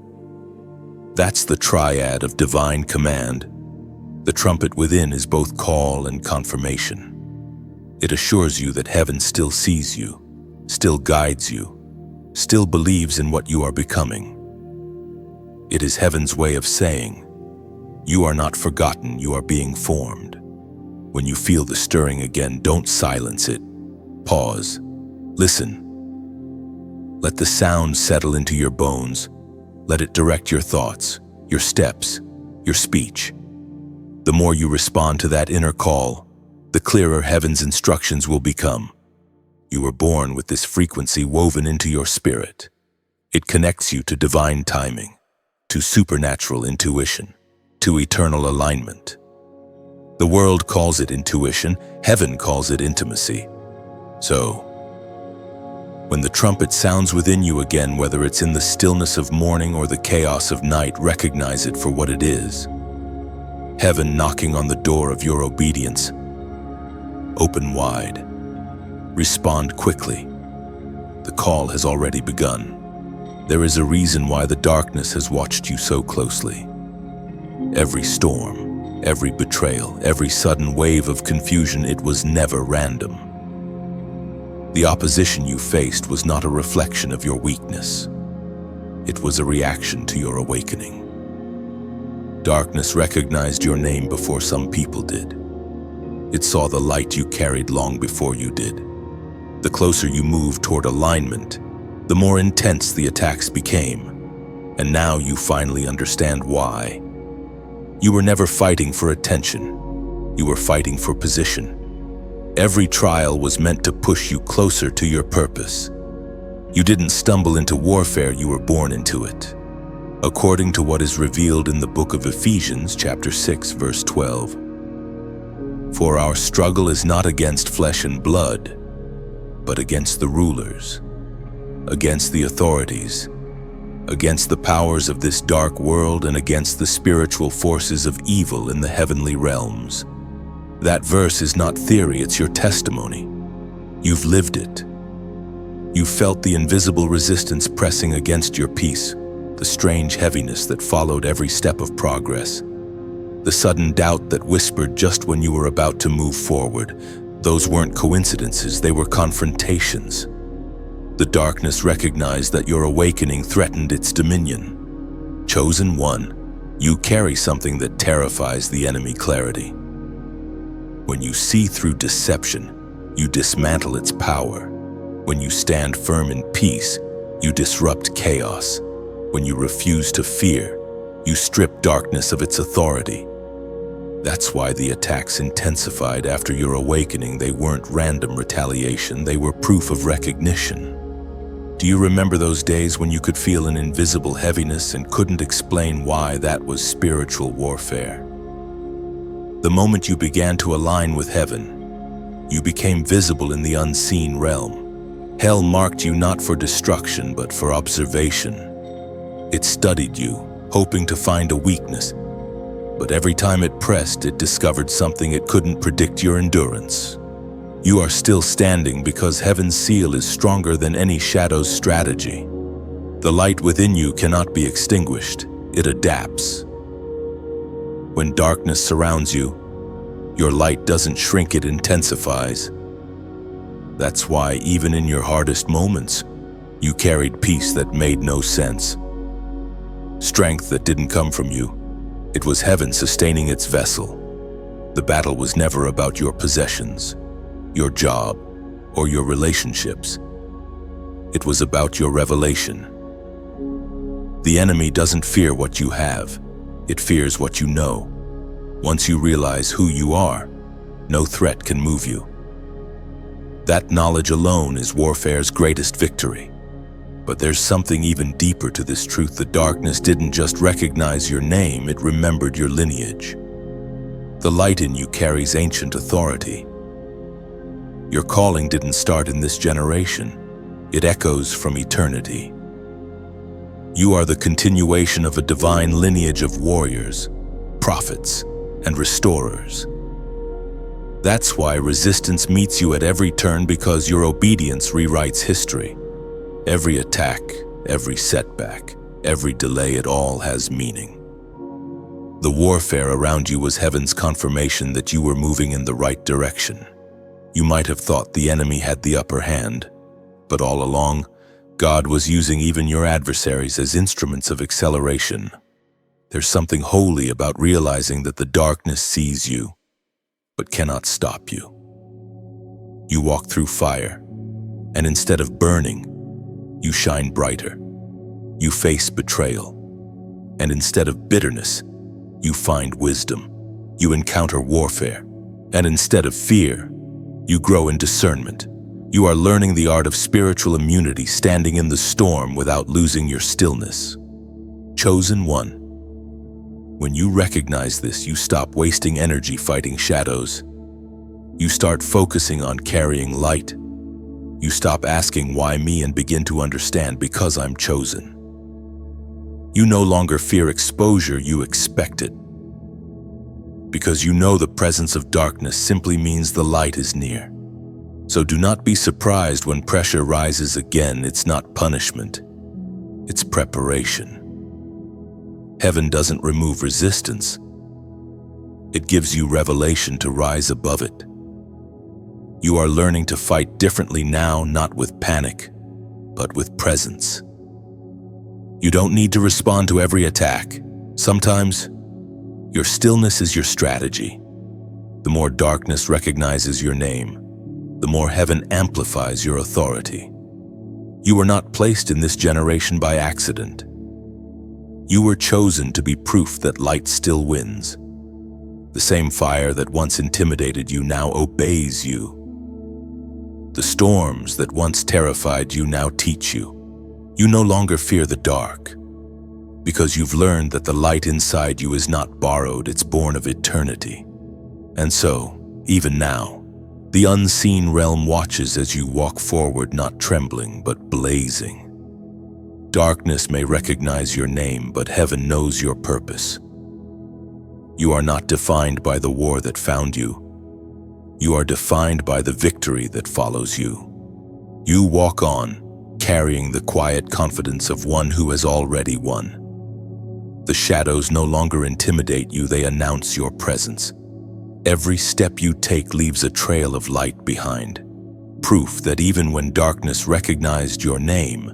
That's the triad of divine command. The trumpet within is both call and confirmation. It assures you that heaven still sees you, still guides you, still believes in what you are becoming. It is heaven's way of saying, you are not forgotten, you are being formed. When you feel the stirring again, don't silence it. Pause. Listen. Let the sound settle into your bones. Let it direct your thoughts, your steps, your speech. The more you respond to that inner call, the clearer heaven's instructions will become. You were born with this frequency woven into your spirit. It connects you to divine timing, to supernatural intuition, to eternal alignment. The world calls it intuition, heaven calls it intimacy. So, when the trumpet sounds within you again, whether it's in the stillness of morning or the chaos of night, recognize it for what it is. Heaven knocking on the door of your obedience. Open wide. Respond quickly. The call has already begun. There is a reason why the darkness has watched you so closely. Every storm, every betrayal, every sudden wave of confusion, it was never random. The opposition you faced was not a reflection of your weakness. It was a reaction to your awakening. Darkness recognized your name before some people did. It saw the light you carried long before you did. The closer you moved toward alignment, the more intense the attacks became. And now you finally understand why. You were never fighting for attention. You were fighting for position. Every trial was meant to push you closer to your purpose. You didn't stumble into warfare, you were born into it. According to what is revealed in the book of Ephesians, chapter 6, verse 12. For our struggle is not against flesh and blood, but against the rulers, against the authorities, against the powers of this dark world, and against the spiritual forces of evil in the heavenly realms. That verse is not theory, it's your testimony. You've lived it. You felt the invisible resistance pressing against your peace, the strange heaviness that followed every step of progress, the sudden doubt that whispered just when you were about to move forward. Those weren't coincidences, they were confrontations. The darkness recognized that your awakening threatened its dominion. Chosen one, you carry something that terrifies the enemy clarity. When you see through deception, you dismantle its power. When you stand firm in peace, you disrupt chaos. When you refuse to fear, you strip darkness of its authority. That's why the attacks intensified after your awakening. They weren't random retaliation, they were proof of recognition. Do you remember those days when you could feel an invisible heaviness and couldn't explain why? That was spiritual warfare. The moment you began to align with heaven, you became visible in the unseen realm. Hell marked you not for destruction, but for observation. It studied you, hoping to find a weakness. But every time it pressed, it discovered something it couldn't predict: your endurance. You are still standing because heaven's seal is stronger than any shadow's strategy. The light within you cannot be extinguished, it adapts. When darkness surrounds you, your light doesn't shrink, it intensifies. That's why even in your hardest moments, you carried peace that made no sense. Strength that didn't come from you. It was heaven sustaining its vessel. The battle was never about your possessions, your job, or your relationships. It was about your revelation. The enemy doesn't fear what you have, it fears what you know. Once you realize who you are, no threat can move you. That knowledge alone is warfare's greatest victory. But there's something even deeper to this truth. The darkness didn't just recognize your name, it remembered your lineage. The light in you carries ancient authority. Your calling didn't start in this generation, it echoes from eternity. You are the continuation of a divine lineage of warriors, prophets, and restorers. That's why resistance meets you at every turn, because your obedience rewrites history. Every attack, every setback, every delay, it all has meaning. The warfare around you was heaven's confirmation that you were moving in the right direction. You might have thought the enemy had the upper hand, but all along, God was using even your adversaries as instruments of acceleration. There's something holy about realizing that the darkness sees you, but cannot stop you. You walk through fire, and instead of burning, you shine brighter. You face betrayal, and instead of bitterness, you find wisdom. You encounter warfare, and instead of fear, you grow in discernment. You are learning the art of spiritual immunity, standing in the storm without losing your stillness. Chosen one. When you recognize this, you stop wasting energy fighting shadows. You start focusing on carrying light. You stop asking why me and begin to understand, because I'm chosen. You no longer fear exposure, you expect it. Because you know the presence of darkness simply means the light is near. So do not be surprised when pressure rises again. It's not punishment, it's preparation. Heaven doesn't remove resistance. It gives you revelation to rise above it. You are learning to fight differently now, not with panic, but with presence. You don't need to respond to every attack. Sometimes, your stillness is your strategy. The more darkness recognizes your name, the more heaven amplifies your authority. You were not placed in this generation by accident. You were chosen to be proof that light still wins. The same fire that once intimidated you now obeys you. The storms that once terrified you now teach you. You no longer fear the dark, because you've learned that the light inside you is not borrowed, it's born of eternity. And so, even now, the unseen realm watches as you walk forward, not trembling, but blazing. Darkness may recognize your name, but heaven knows your purpose. You are not defined by the war that found you. You are defined by the victory that follows you. You walk on, carrying the quiet confidence of one who has already won. The shadows no longer intimidate you, they announce your presence. Every step you take leaves a trail of light behind, proof that even when darkness recognized your name,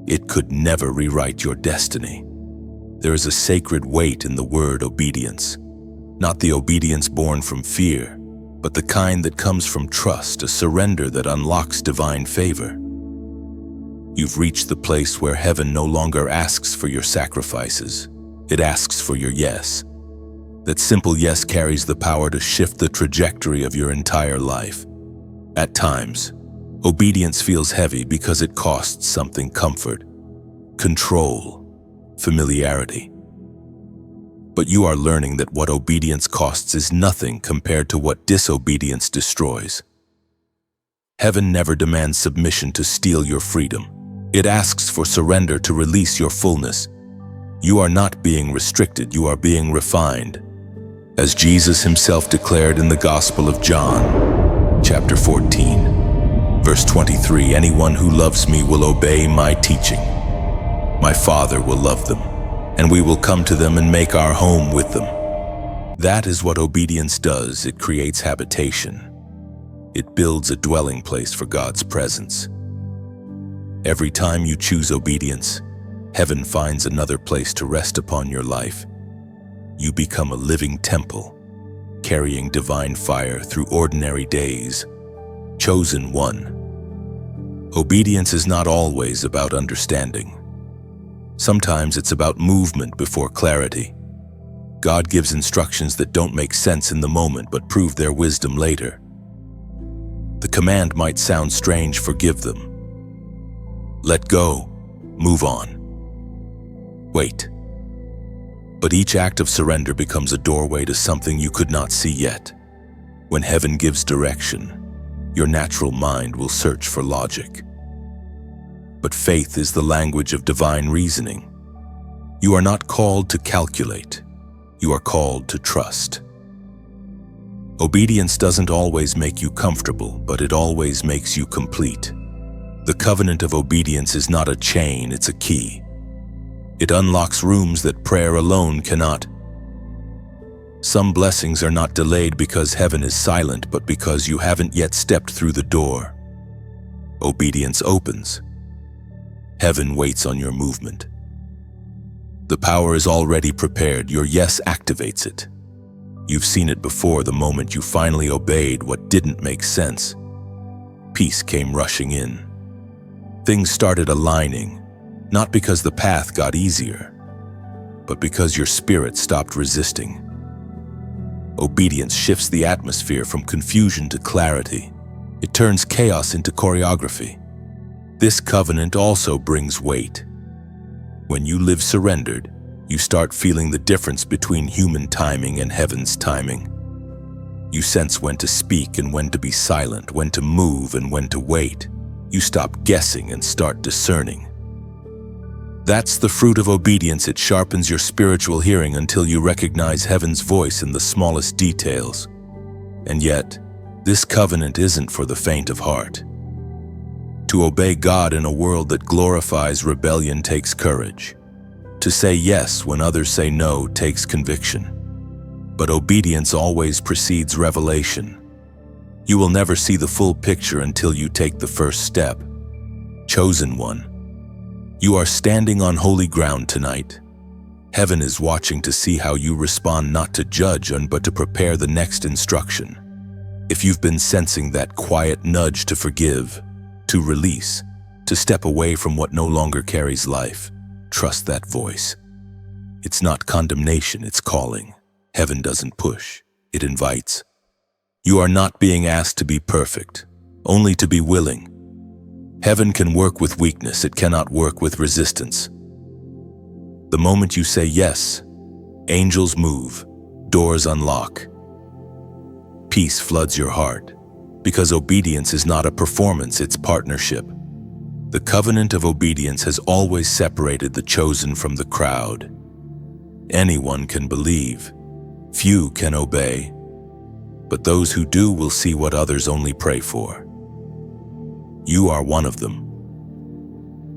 it could never rewrite your destiny. There is a sacred weight in the word obedience, not the obedience born from fear, but the kind that comes from trust, a surrender that unlocks divine favor. You've reached the place where heaven no longer asks for your sacrifices. It asks for your yes. That simple yes carries the power to shift the trajectory of your entire life. At times, obedience feels heavy because it costs something: comfort, control, familiarity. But you are learning that what obedience costs is nothing compared to what disobedience destroys. Heaven never demands submission to steal your freedom. It asks for surrender to release your fullness. You are not being restricted, you are being refined. As Jesus himself declared in the Gospel of John, chapter 14, verse 23, "Anyone who loves me will obey my teaching. My Father will love them, and we will come to them and make our home with them." That is what obedience does. It creates habitation. It builds a dwelling place for God's presence. Every time you choose obedience, heaven finds another place to rest upon your life. You become a living temple, carrying divine fire through ordinary days. Chosen one. Obedience is not always about understanding. Sometimes it's about movement before clarity. God gives instructions that don't make sense in the moment but prove their wisdom later. The command might sound strange: forgive them. Let go. Move on. Wait. But each act of surrender becomes a doorway to something you could not see yet. When heaven gives direction, your natural mind will search for logic. But faith is the language of divine reasoning. You are not called to calculate. You are called to trust. Obedience doesn't always make you comfortable, but it always makes you complete. The covenant of obedience is not a chain, it's a key. It unlocks rooms that prayer alone cannot. Some blessings are not delayed because heaven is silent, but because you haven't yet stepped through the door. Obedience opens. Heaven waits on your movement. The power is already prepared. Your yes activates it. You've seen it before. The moment you finally obeyed what didn't make sense, peace came rushing in. Things started aligning, not because the path got easier, but because your spirit stopped resisting. Obedience shifts the atmosphere from confusion to clarity. It turns chaos into choreography. This covenant also brings weight. When you live surrendered, you start feeling the difference between human timing and heaven's timing. You sense when to speak and when to be silent, when to move and when to wait. You stop guessing and start discerning. That's the fruit of obedience. It sharpens your spiritual hearing until you recognize heaven's voice in the smallest details. And yet, this covenant isn't for the faint of heart. To obey God in a world that glorifies rebellion takes courage. To say yes when others say no takes conviction. But obedience always precedes revelation. You will never see the full picture until you take the first step. Chosen one. You are standing on holy ground tonight. Heaven is watching to see how you respond, not to judge but to prepare the next instruction. If you've been sensing that quiet nudge to forgive, to release, to step away from what no longer carries life, trust that voice. It's not condemnation, it's calling. Heaven doesn't push, it invites. You are not being asked to be perfect, only to be willing. Heaven can work with weakness, it cannot work with resistance. The moment you say yes, angels move, doors unlock. Peace floods your heart, because obedience is not a performance, it's partnership. The covenant of obedience has always separated the chosen from the crowd. Anyone can believe, few can obey, but those who do will see what others only pray for. You are one of them.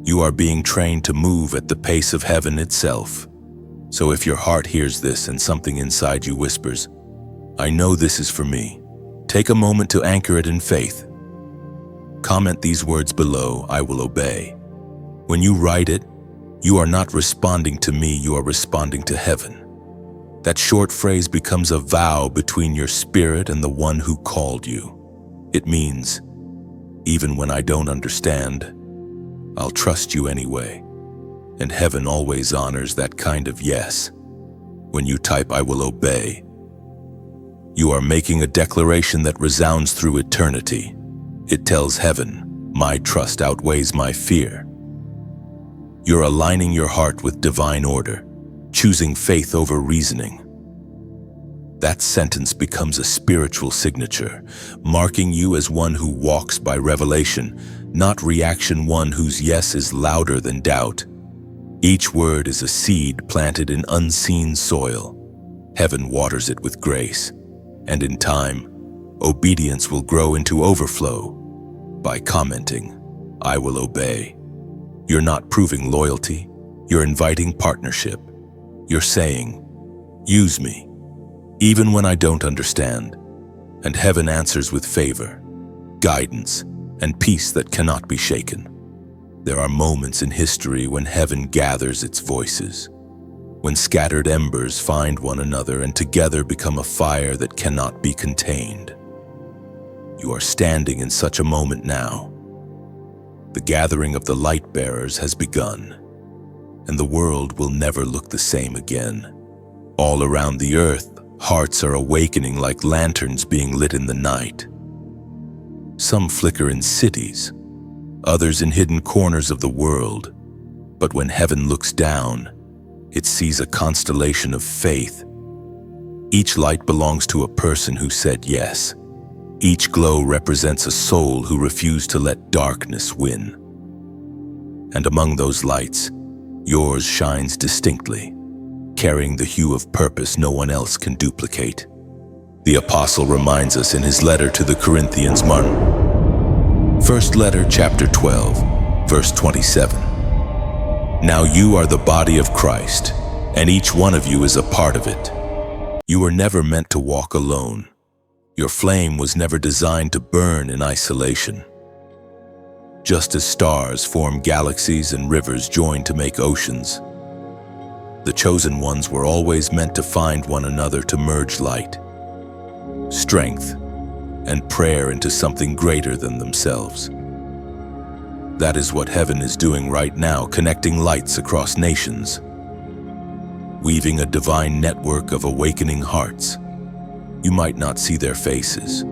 You are being trained to move at the pace of heaven itself. So if your heart hears this and something inside you whispers, "I know this is for me," take a moment to anchor it in faith. Comment these words below, I will obey. When you write it, you are not responding to me, you are responding to heaven. That short phrase becomes a vow between your spirit and the one who called you. It means, even when I don't understand, I'll trust you anyway. And heaven always honors that kind of yes. When you type, I will obey, you are making a declaration that resounds through eternity. It tells heaven, my trust outweighs my fear. You're aligning your heart with divine order, choosing faith over reasoning. That sentence becomes a spiritual signature, marking you as one who walks by revelation, not reaction, one whose yes is louder than doubt. Each word is a seed planted in unseen soil. Heaven waters it with grace, and in time, obedience will grow into overflow. By commenting, I will obey, you're not proving loyalty, you're inviting partnership. You're saying, use me, even when I don't understand. And heaven answers with favor, guidance, and peace that cannot be shaken. There are moments in history when heaven gathers its voices, when scattered embers find one another and together become a fire that cannot be contained. You are standing in such a moment now. The gathering of the light bearers has begun, and the world will never look the same again. All around the earth, hearts are awakening like lanterns being lit in the night. Some flicker in cities, others in hidden corners of the world. But when heaven looks down, it sees a constellation of faith. Each light belongs to a person who said yes. Each glow represents a soul who refused to let darkness win. And among those lights, yours shines distinctly, carrying the hue of purpose no one else can duplicate. The apostle reminds us in his letter to the Corinthians, First letter, chapter 12, verse 27. Now you are the body of Christ, and each one of you is a part of it. You were never meant to walk alone. Your flame was never designed to burn in isolation. Just as stars form galaxies and rivers join to make oceans, the chosen ones were always meant to find one another, to merge light, strength, and prayer into something greater than themselves. That is what heaven is doing right now, connecting lights across nations, weaving a divine network of awakening hearts. You might not see their faces,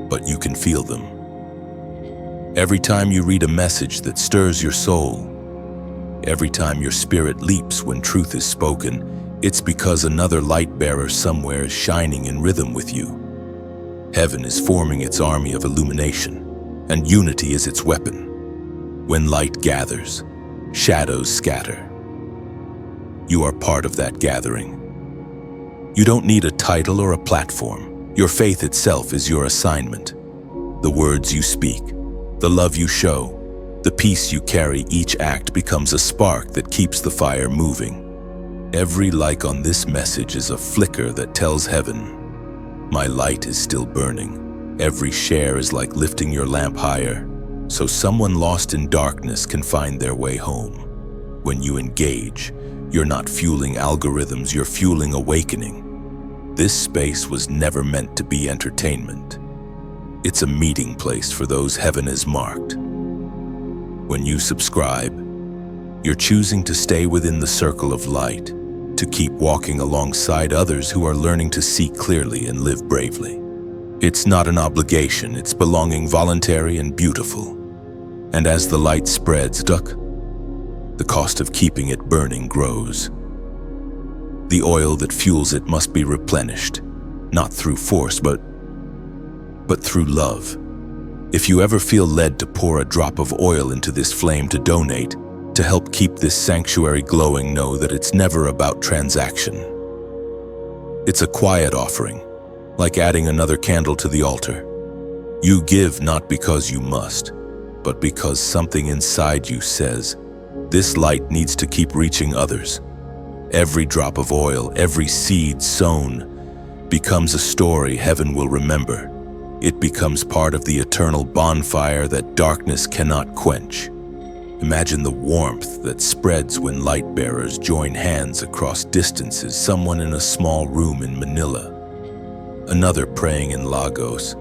but you can feel them. Every time you read a message that stirs your soul, every time your spirit leaps when truth is spoken, it's because another light bearer somewhere is shining in rhythm with you. Heaven is forming its army of illumination, and unity is its weapon. When light gathers, shadows scatter. You are part of that gathering. You don't need a title or a platform. Your faith itself is your assignment. The words you speak, the love you show, the peace you carry, each act becomes a spark that keeps the fire moving. Every like on this message is a flicker that tells heaven, my light is still burning. Every share is like lifting your lamp higher, so someone lost in darkness can find their way home. When you engage, you're not fueling algorithms, you're fueling awakening. This space was never meant to be entertainment. It's a meeting place for those heaven has marked. When you subscribe, you're choosing to stay within the circle of light, to keep walking alongside others who are learning to see clearly and live bravely. It's not an obligation, it's belonging, voluntary and beautiful. And as the light spreads, the cost of keeping it burning grows. The oil that fuels it must be replenished, not through force, but through love. If you ever feel led to pour a drop of oil into this flame, to donate, to help keep this sanctuary glowing, know that it's never about transaction. It's a quiet offering, like adding another candle to the altar. You give not because you must, but because something inside you says, this light needs to keep reaching others. Every drop of oil, every seed sown, becomes a story heaven will remember. It becomes part of the eternal bonfire that darkness cannot quench. Imagine the warmth that spreads when light bearers join hands across distances, someone in a small room in Manila, another praying in Lagos,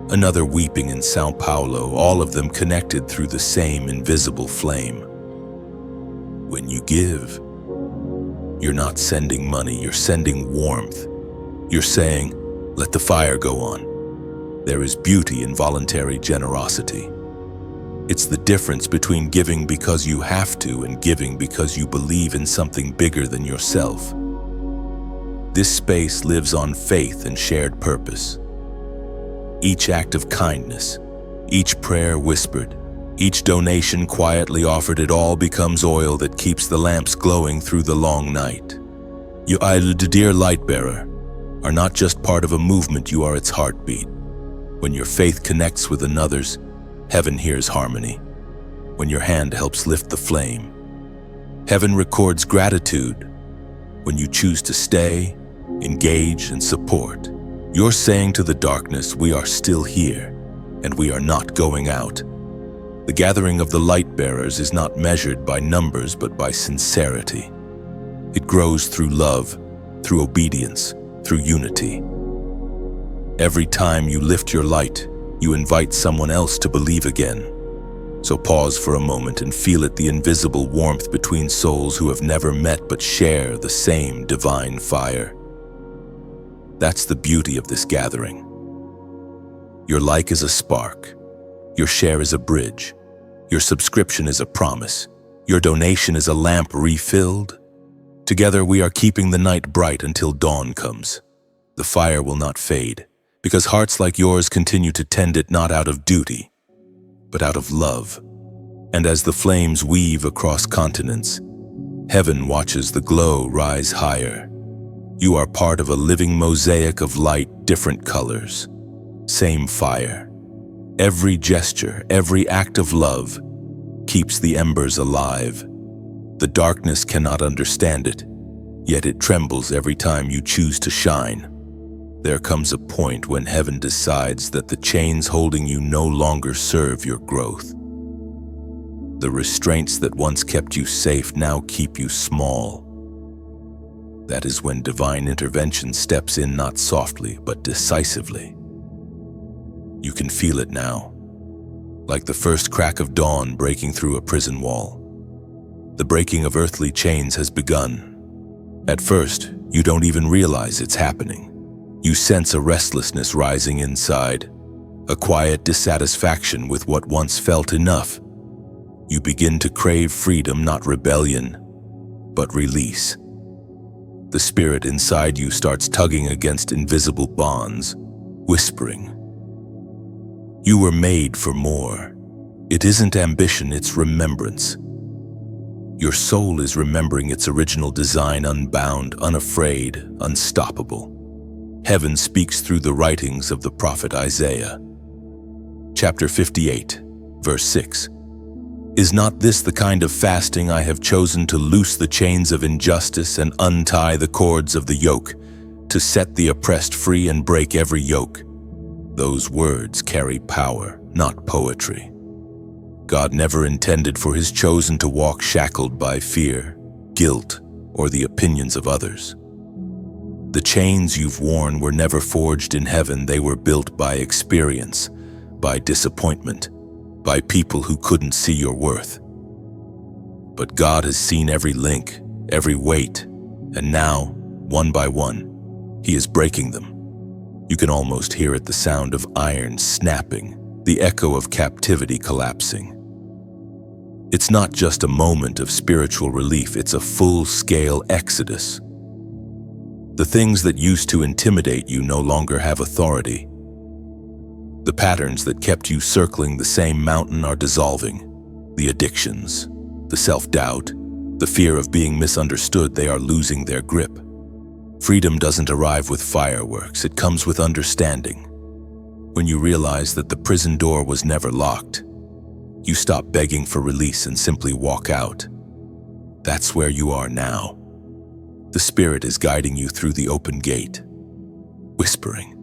another weeping in Sao Paulo, all of them connected through the same invisible flame. When you give, you're not sending money, you're sending warmth. You're saying, let the fire go on. There is beauty in voluntary generosity. It's the difference between giving because you have to and giving because you believe in something bigger than yourself. This space lives on faith and shared purpose. Each act of kindness, each prayer whispered, each donation quietly offered, it all becomes oil that keeps the lamps glowing through the long night. You, dear light bearer, are not just part of a movement, you are its heartbeat. When your faith connects with another's, heaven hears harmony. When your hand helps lift the flame, heaven records gratitude. When you choose to stay, engage, and support, you're saying to the darkness, we are still here, and we are not going out. The gathering of the light bearers is not measured by numbers, but by sincerity. It grows through love, through obedience, through unity. Every time you lift your light, you invite someone else to believe again. So pause for a moment and feel it, the invisible warmth between souls who have never met but share the same divine fire. That's the beauty of this gathering. Your like is a spark. Your share is a bridge. Your subscription is a promise. Your donation is a lamp refilled. Together we are keeping the night bright until dawn comes. The fire will not fade, because hearts like yours continue to tend it not out of duty, but out of love. And as the flames weave across continents, heaven watches the glow rise higher. You are part of a living mosaic of light, different colors, same fire. Every gesture, every act of love keeps the embers alive. The darkness cannot understand it, yet it trembles every time you choose to shine. There comes a point when heaven decides that the chains holding you no longer serve your growth. The restraints that once kept you safe now keep you small. That is when divine intervention steps in, not softly, but decisively. You can feel it now, like the first crack of dawn breaking through a prison wall. The breaking of earthly chains has begun. At first, you don't even realize it's happening. You sense a restlessness rising inside, a quiet dissatisfaction with what once felt enough. You begin to crave freedom, not rebellion, but release. The spirit inside you starts tugging against invisible bonds, whispering, "You were made for more." It isn't ambition, it's remembrance. Your soul is remembering its original design, unbound, unafraid, unstoppable. Heaven speaks through the writings of the prophet Isaiah. Chapter 58, verse 6. Is not this the kind of fasting I have chosen, to loose the chains of injustice and untie the cords of the yoke, to set the oppressed free and break every yoke? Those words carry power, not poetry. God never intended for his chosen to walk shackled by fear, guilt, or the opinions of others. The chains you've worn were never forged in heaven. They were built by experience, by disappointment, by people who couldn't see your worth. But God has seen every link, every weight, and now, one by one, he is breaking them. You can almost hear it, the sound of iron snapping, the echo of captivity collapsing. It's not just a moment of spiritual relief, it's a full-scale exodus. The things that used to intimidate you no longer have authority. The patterns that kept you circling the same mountain are dissolving. The addictions, the self-doubt, the fear of being misunderstood, they are losing their grip. Freedom doesn't arrive with fireworks, it comes with understanding. When you realize that the prison door was never locked, you stop begging for release and simply walk out. That's where you are now. The Spirit is guiding you through the open gate, whispering,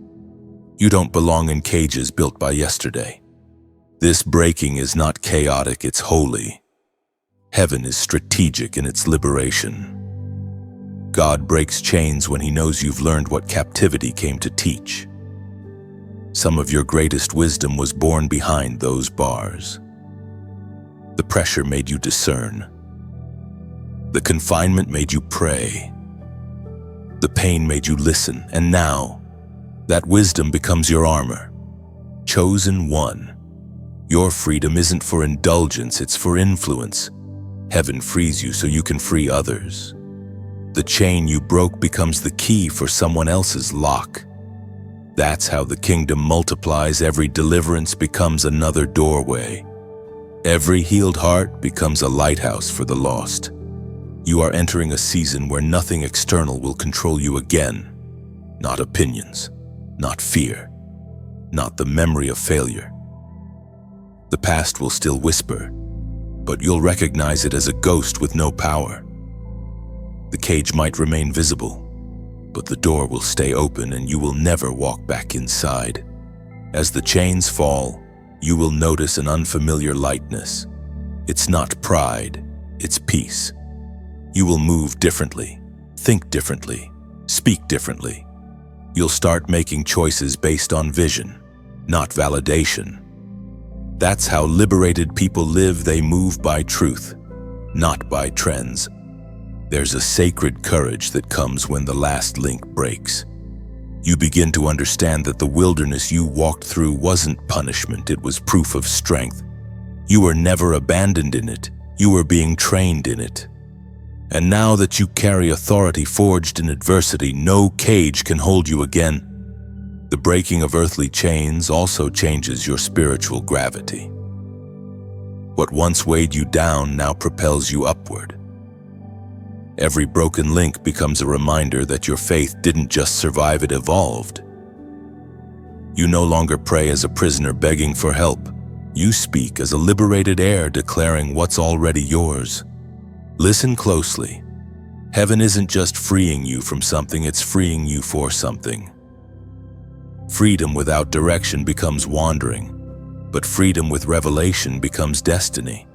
You don't belong in cages built by yesterday. This breaking is not chaotic, it's holy. Heaven is strategic in its liberation. God breaks chains when he knows you've learned what captivity came to teach. Some of your greatest wisdom was born behind those bars. The pressure made you discern. The confinement made you pray. The pain made you listen, and now, that wisdom becomes your armor. Chosen one. Your freedom isn't for indulgence, it's for influence. Heaven frees you so you can free others. The chain you broke becomes the key for someone else's lock. That's how the kingdom multiplies. Every deliverance becomes another doorway. Every healed heart becomes a lighthouse for the lost. You are entering a season where nothing external will control you again. Not opinions, not fear, not the memory of failure. The past will still whisper, but you'll recognize it as a ghost with no power. The cage might remain visible, but the door will stay open and you will never walk back inside. As the chains fall, you will notice an unfamiliar lightness. It's not pride, it's peace. You will move differently, think differently, speak differently. You'll start making choices based on vision, not validation. That's how liberated people live. They move by truth, not by trends. There's a sacred courage that comes when the last link breaks. You begin to understand that the wilderness you walked through wasn't punishment, it was proof of strength. You were never abandoned in it, you were being trained in it. And now that you carry authority forged in adversity, no cage can hold you again. The breaking of earthly chains also changes your spiritual gravity. What once weighed you down now propels you upward. Every broken link becomes a reminder that your faith didn't just survive, it evolved. You no longer pray as a prisoner begging for help. You speak as a liberated heir declaring what's already yours. Listen closely. Heaven isn't just freeing you from something, it's freeing you for something. Freedom without direction becomes wandering, but freedom with revelation becomes destiny.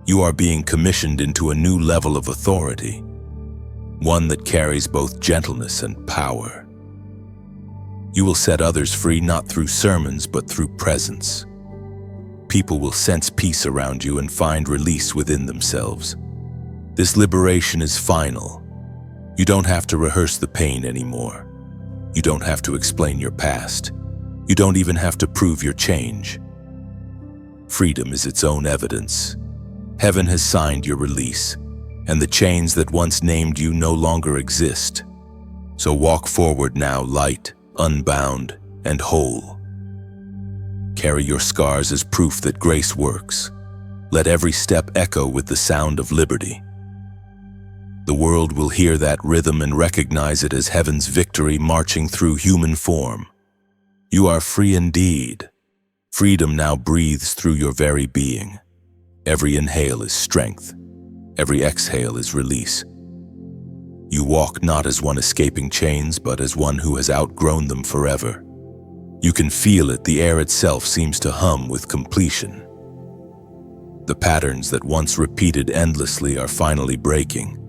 You are being commissioned into a new level of authority, one that carries both gentleness and power. You will set others free not through sermons but through presence. People will sense peace around you and find release within themselves. This liberation is final. You don't have to rehearse the pain anymore. You don't have to explain your past. You don't even have to prove your change. Freedom is its own evidence. Heaven has signed your release, and the chains that once named you no longer exist. So walk forward now, light, unbound, and whole. Carry your scars as proof that grace works. Let every step echo with the sound of liberty. The world will hear that rhythm and recognize it as heaven's victory marching through human form. You are free indeed. Freedom now breathes through your very being. Every inhale is strength. Every exhale is release. You walk not as one escaping chains, but as one who has outgrown them forever. You can feel it, the air itself seems to hum with completion. The patterns that once repeated endlessly are finally breaking.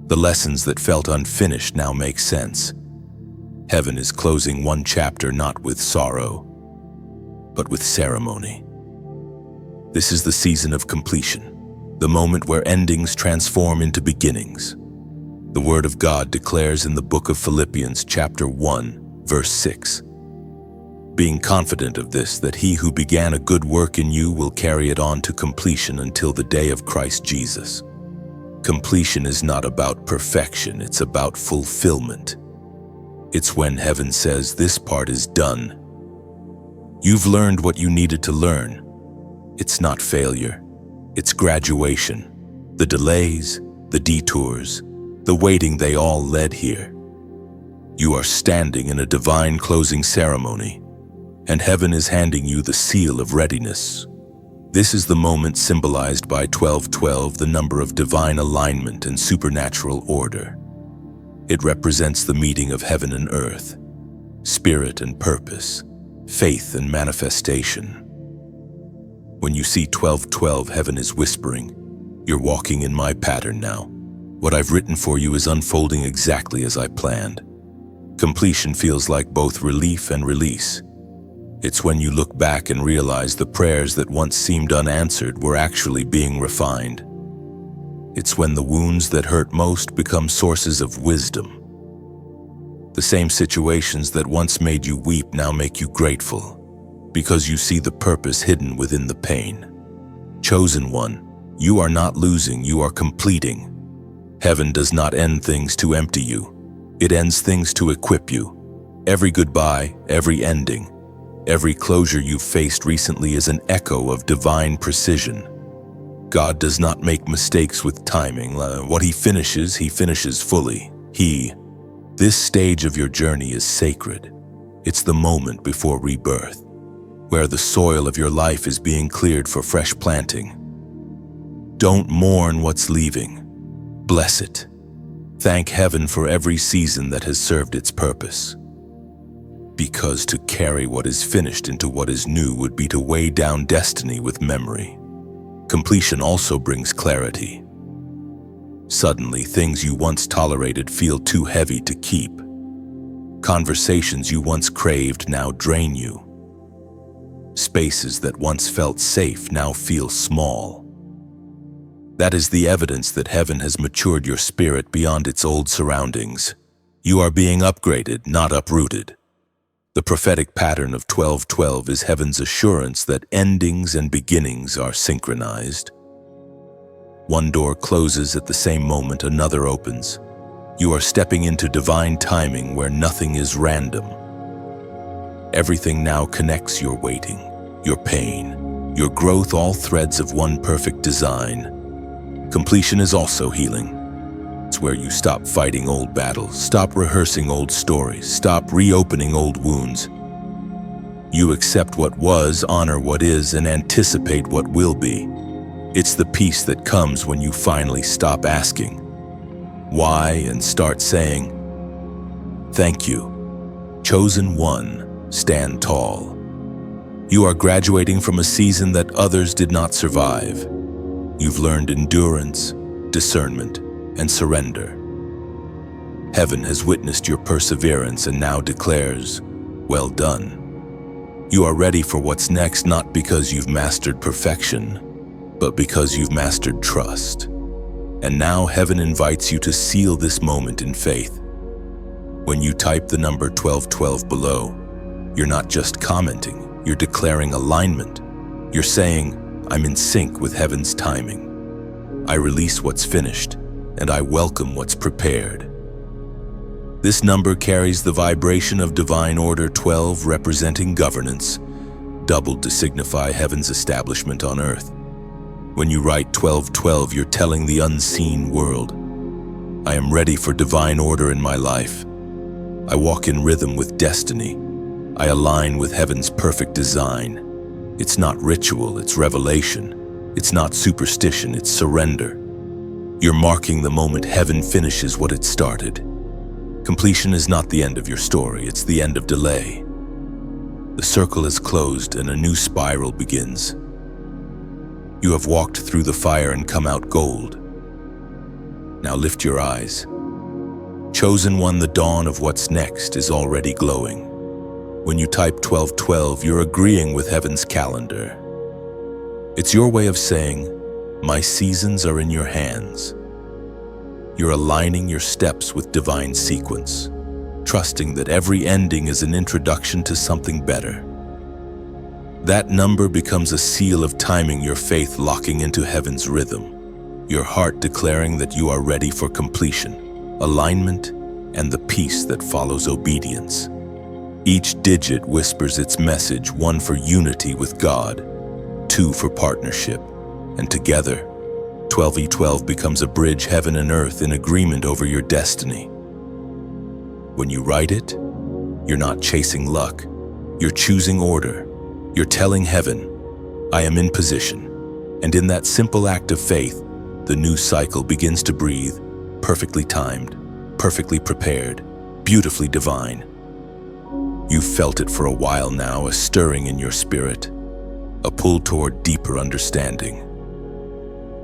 The lessons that felt unfinished now make sense. Heaven is closing one chapter not with sorrow, but with ceremony. This is the season of completion, the moment where endings transform into beginnings. The Word of God declares in the book of Philippians chapter 1, verse 6, being confident of this, that he who began a good work in you will carry it on to completion until the day of Christ Jesus. Completion is not about perfection, it's about fulfillment. It's when heaven says, this part is done. You've learned what you needed to learn. It's not failure, it's graduation. The delays, the detours, the waiting, they all led here. You are standing in a divine closing ceremony, and heaven is handing you the seal of readiness. This is the moment symbolized by 1212, the number of divine alignment and supernatural order. It represents the meeting of heaven and earth, spirit and purpose. faith and manifestation. When you see 12:12, heaven is whispering, "You're walking in my pattern now. What I've written for you is unfolding exactly as I planned." Completion feels like both relief and release. It's when you look back and realize the prayers that once seemed unanswered were actually being refined. It's when the wounds that hurt most become sources of wisdom. The same situations that once made you weep now make you grateful, because you see the purpose hidden within the pain. Chosen one, you are not losing, you are completing. Heaven does not end things to empty you. It ends things to equip you. Every goodbye, every ending, every closure you've faced recently is an echo of divine precision. God does not make mistakes with timing. What he finishes fully. This stage of your journey is sacred. It's the moment before rebirth, where the soil of your life is being cleared for fresh planting. Don't mourn what's leaving. Bless it. Thank heaven for every season that has served its purpose. Because to carry what is finished into what is new would be to weigh down destiny with memory. Completion also brings clarity. Suddenly, things you once tolerated feel too heavy to keep. Conversations you once craved now drain you. Spaces that once felt safe now feel small. That is the evidence that heaven has matured your spirit beyond its old surroundings. You are being upgraded, not uprooted. The prophetic pattern of 12:12 is heaven's assurance that endings and beginnings are synchronized. One door closes at the same moment another opens. You are stepping into divine timing where nothing is random. Everything now connects your waiting, your pain, your growth, all threads of one perfect design. Completion is also healing. It's where you stop fighting old battles, stop rehearsing old stories, stop reopening old wounds. You accept what was, honor what is, and anticipate what will be. It's the peace that comes when you finally stop asking why and start saying, "Thank you. Chosen one, stand tall." You are graduating from a season that others did not survive. You've learned endurance, discernment, and surrender. Heaven has witnessed your perseverance and now declares, "Well done." You are ready for what's next, not because you've mastered perfection, but because you've mastered trust. And now heaven invites you to seal this moment in faith. When you type the number 12:12 below, you're not just commenting, you're declaring alignment. You're saying, "I'm in sync with heaven's timing. I release what's finished, and I welcome what's prepared." This number carries the vibration of divine order, 12 representing governance, doubled to signify heaven's establishment on earth. When you write 12:12, you're telling the unseen world, "I am ready for divine order in my life. I walk in rhythm with destiny. I align with heaven's perfect design." It's not ritual, it's revelation. It's not superstition, it's surrender. You're marking the moment heaven finishes what it started. Completion is not the end of your story, it's the end of delay. The circle is closed and a new spiral begins. You have walked through the fire and come out gold. Now lift your eyes. Chosen one, the dawn of what's next is already glowing. When you type 12:12, you're agreeing with heaven's calendar. It's your way of saying, "My seasons are in your hands." You're aligning your steps with divine sequence, trusting that every ending is an introduction to something better. That number becomes a seal of timing, your faith locking into heaven's rhythm, your heart declaring that you are ready for completion, alignment, and the peace that follows obedience. Each digit whispers its message, one for unity with God, two for partnership, and together, 12E12 becomes a bridge heaven and earth in agreement over your destiny. When you write it, you're not chasing luck, you're choosing order. You're telling heaven, "I am in position." And in that simple act of faith, the new cycle begins to breathe, perfectly timed, perfectly prepared, beautifully divine. You've felt it for a while now, a stirring in your spirit, a pull toward deeper understanding.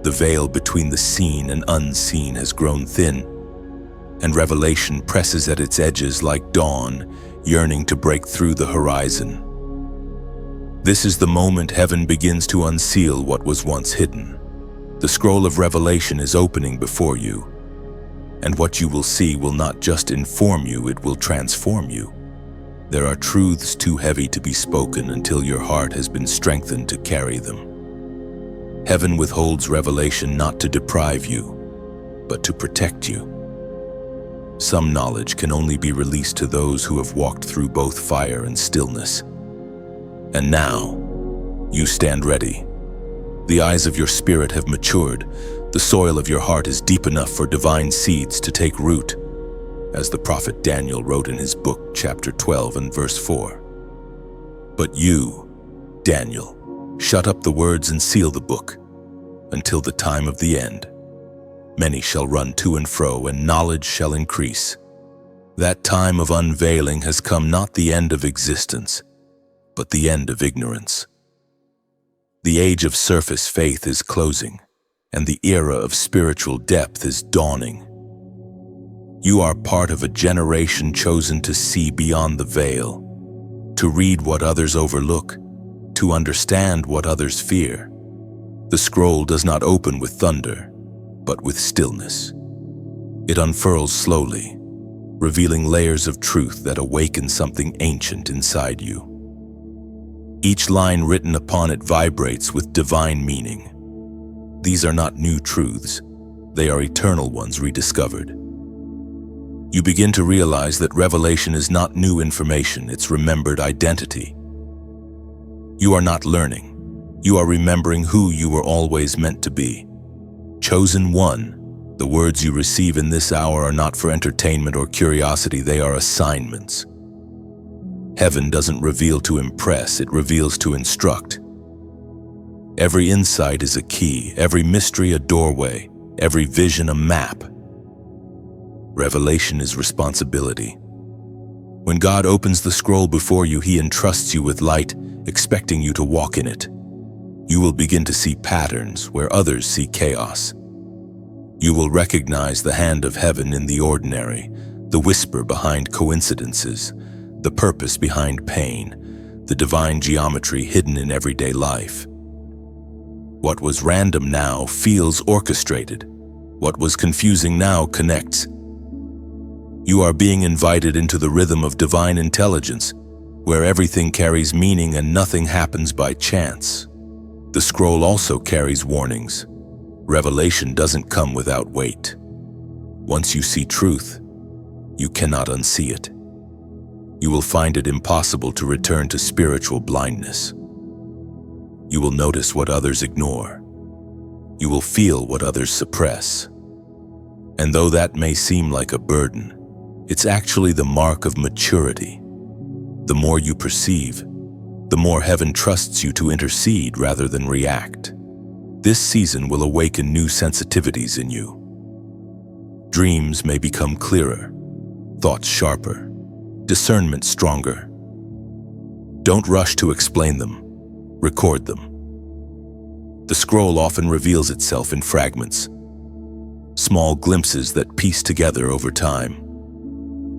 The veil between the seen and unseen has grown thin, and revelation presses at its edges like dawn, yearning to break through the horizon. This is the moment heaven begins to unseal what was once hidden. The scroll of revelation is opening before you, and what you will see will not just inform you, it will transform you. There are truths too heavy to be spoken until your heart has been strengthened to carry them. Heaven withholds revelation not to deprive you, but to protect you. Some knowledge can only be released to those who have walked through both fire and stillness. And now, you stand ready. The eyes of your spirit have matured. The soil of your heart is deep enough for divine seeds to take root, as the prophet Daniel wrote in his book, chapter 12 and verse 4. But you, Daniel, shut up the words and seal the book until the time of the end. Many shall run to and fro, and knowledge shall increase. That time of unveiling has come, not the end of existence, but the end of ignorance. The age of surface faith is closing, and the era of spiritual depth is dawning. You are part of a generation chosen to see beyond the veil, to read what others overlook, to understand what others fear. The scroll does not open with thunder, but with stillness. It unfurls slowly, revealing layers of truth that awaken something ancient inside you. Each line written upon it vibrates with divine meaning. These are not new truths, they are eternal ones rediscovered. You begin to realize that revelation is not new information, it's remembered identity. You are not learning, you are remembering who you were always meant to be. Chosen one, the words you receive in this hour are not for entertainment or curiosity, they are assignments. Heaven doesn't reveal to impress, it reveals to instruct. Every insight is a key, every mystery a doorway, every vision a map. Revelation is responsibility. When God opens the scroll before you, He entrusts you with light, expecting you to walk in it. You will begin to see patterns where others see chaos. You will recognize the hand of heaven in the ordinary, the whisper behind coincidences, the purpose behind pain, the divine geometry hidden in everyday life. What was random now feels orchestrated. What was confusing now connects. You are being invited into the rhythm of divine intelligence, where everything carries meaning and nothing happens by chance. The scroll also carries warnings. Revelation doesn't come without weight. Once you see truth, you cannot unsee it. You will find it impossible to return to spiritual blindness. You will notice what others ignore. You will feel what others suppress. And though that may seem like a burden, it's actually the mark of maturity. The more you perceive, the more heaven trusts you to intercede rather than react. This season will awaken new sensitivities in you. Dreams may become clearer, thoughts sharper, discernment stronger. Don't rush to explain them, record them. The scroll often reveals itself in fragments, small glimpses that piece together over time.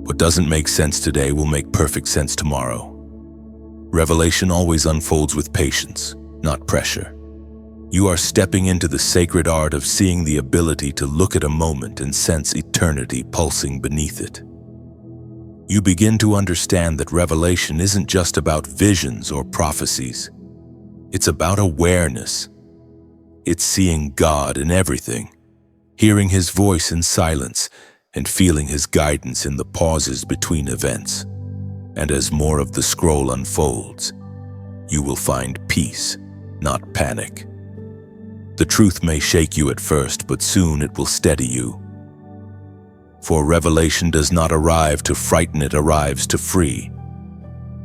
What doesn't make sense today will make perfect sense tomorrow. Revelation always unfolds with patience, not pressure. You are stepping into the sacred art of seeing, the ability to look at a moment and sense eternity pulsing beneath it. You begin to understand that revelation isn't just about visions or prophecies. It's about awareness. It's seeing God in everything, hearing His voice in silence, and feeling His guidance in the pauses between events. And as more of the scroll unfolds, you will find peace, not panic. The truth may shake you at first, but soon it will steady you. For revelation does not arrive to frighten, it arrives to free.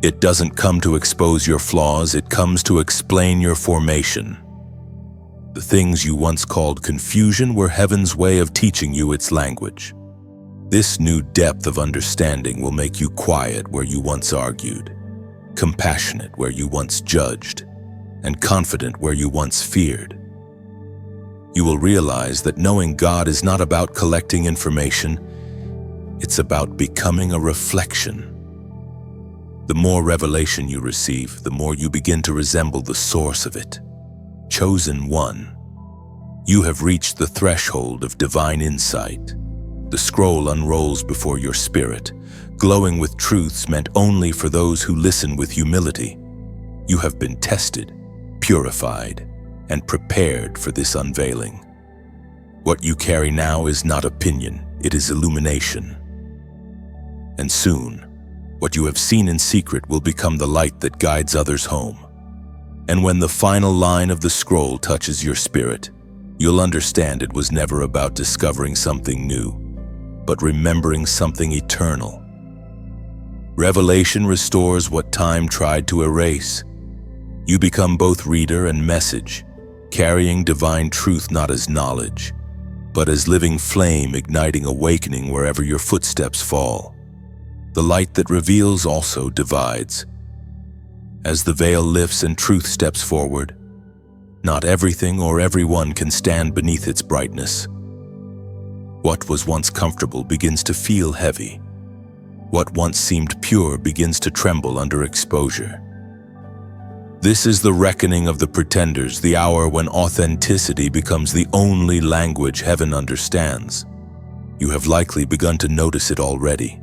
It doesn't come to expose your flaws, it comes to explain your formation. The things you once called confusion were heaven's way of teaching you its language. This new depth of understanding will make you quiet where you once argued, compassionate where you once judged, and confident where you once feared. You will realize that knowing God is not about collecting information, it's about becoming a reflection. The more revelation you receive, the more you begin to resemble the source of it. Chosen one, you have reached the threshold of divine insight. The scroll unrolls before your spirit, glowing with truths meant only for those who listen with humility. You have been tested, purified, and prepared for this unveiling. What you carry now is not opinion, it is illumination. And soon, what you have seen in secret will become the light that guides others home. And when the final line of the scroll touches your spirit, you'll understand it was never about discovering something new, but remembering something eternal. Revelation restores what time tried to erase. You become both reader and message, carrying divine truth not as knowledge, but as living flame igniting awakening wherever your footsteps fall. The light that reveals also divides. As the veil lifts and truth steps forward, not everything or everyone can stand beneath its brightness. What was once comfortable begins to feel heavy. What once seemed pure begins to tremble under exposure. This is the reckoning of the pretenders, the hour when authenticity becomes the only language heaven understands. You have likely begun to notice it already.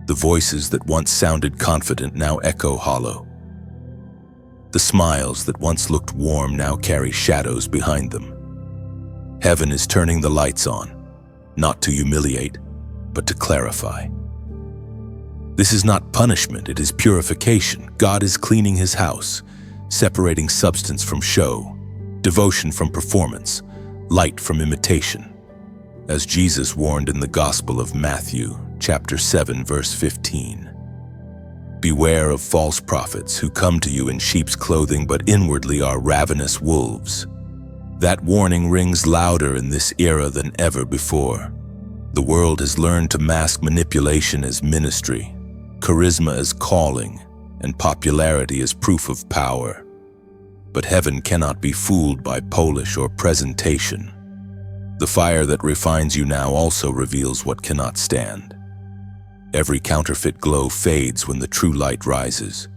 The voices that once sounded confident now echo hollow. The smiles that once looked warm now carry shadows behind them. Heaven is turning the lights on, not to humiliate, but to clarify. This is not punishment, it is purification. God is cleaning his house, separating substance from show, devotion from performance, light from imitation. As Jesus warned in the Gospel of Matthew, chapter 7, verse 15. Beware of false prophets who come to you in sheep's clothing but inwardly are ravenous wolves. That warning rings louder in this era than ever before. The world has learned to mask manipulation as ministry, charisma as calling, and popularity as proof of power. But heaven cannot be fooled by polish or presentation. The fire that refines you now also reveals what cannot stand. Every counterfeit glow fades when the true light rises.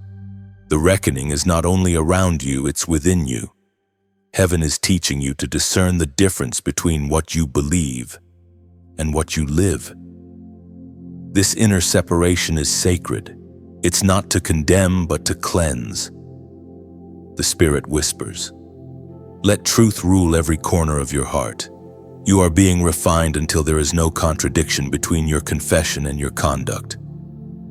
The reckoning is not only around you, it's within you. Heaven is teaching you to discern the difference between what you believe and what you live. This inner separation is sacred. It's not to condemn, but to cleanse. The Spirit whispers, "Let truth rule every corner of your heart." You are being refined until there is no contradiction between your confession and your conduct.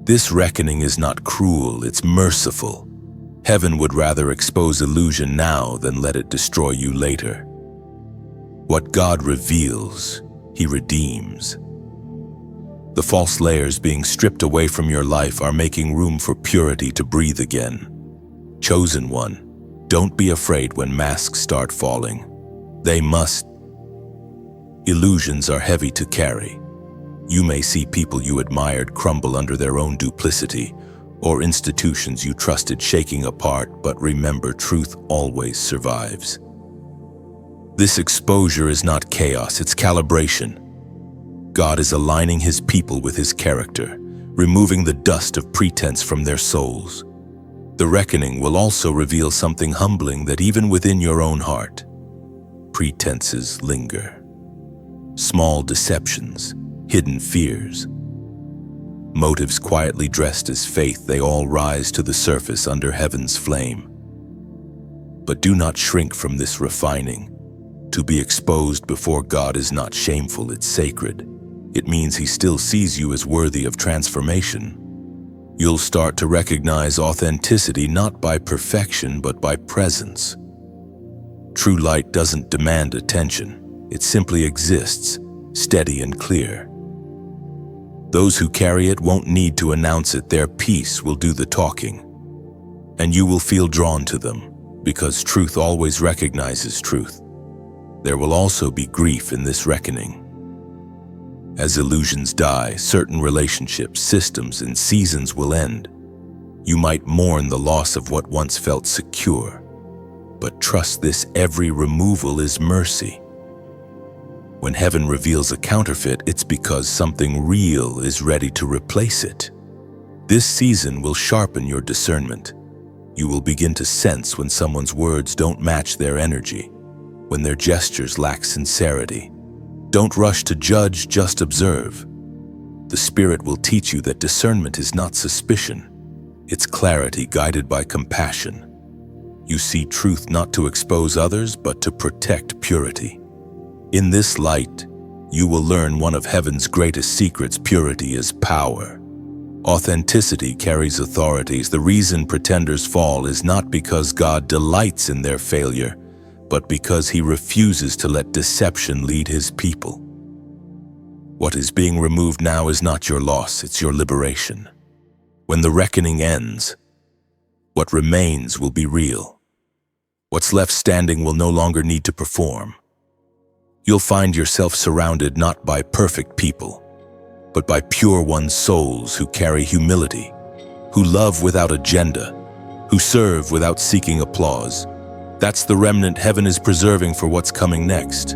This reckoning is not cruel, it's merciful. Heaven would rather expose illusion now than let it destroy you later. What God reveals, he redeems. The false layers being stripped away from your life are making room for purity to breathe again. Chosen one, don't be afraid when masks start falling. They must. Illusions are heavy to carry. You may see people you admired crumble under their own duplicity, or institutions you trusted shaking apart, but remember, truth always survives. This exposure is not chaos, it's calibration. God is aligning his people with his character, removing the dust of pretense from their souls. The reckoning will also reveal something humbling that even within your own heart, pretenses linger. Small deceptions, hidden fears. Motives quietly dressed as faith, they all rise to the surface under heaven's flame. But do not shrink from this refining. To be exposed before God is not shameful, it's sacred. It means he still sees you as worthy of transformation. You'll start to recognize authenticity not by perfection, but by presence. True light doesn't demand attention. It simply exists, steady and clear. Those who carry it won't need to announce it. Their peace will do the talking. And you will feel drawn to them, because truth always recognizes truth. There will also be grief in this reckoning. As illusions die, certain relationships, systems, and seasons will end. You might mourn the loss of what once felt secure, but trust this: every removal is mercy. When heaven reveals a counterfeit, it's because something real is ready to replace it. This season will sharpen your discernment. You will begin to sense when someone's words don't match their energy, when their gestures lack sincerity. Don't rush to judge, just observe. The Spirit will teach you that discernment is not suspicion. It's clarity guided by compassion. You see truth not to expose others, but to protect purity. In this light, you will learn one of heaven's greatest secrets: purity is power. Authenticity carries authorities. The reason pretenders fall is not because God delights in their failure, but because He refuses to let deception lead His people. What is being removed now is not your loss, it's your liberation. When the reckoning ends, what remains will be real. What's left standing will no longer need to perform. You'll find yourself surrounded not by perfect people, but by pure ones, souls who carry humility, who love without agenda, who serve without seeking applause. That's the remnant heaven is preserving for what's coming next.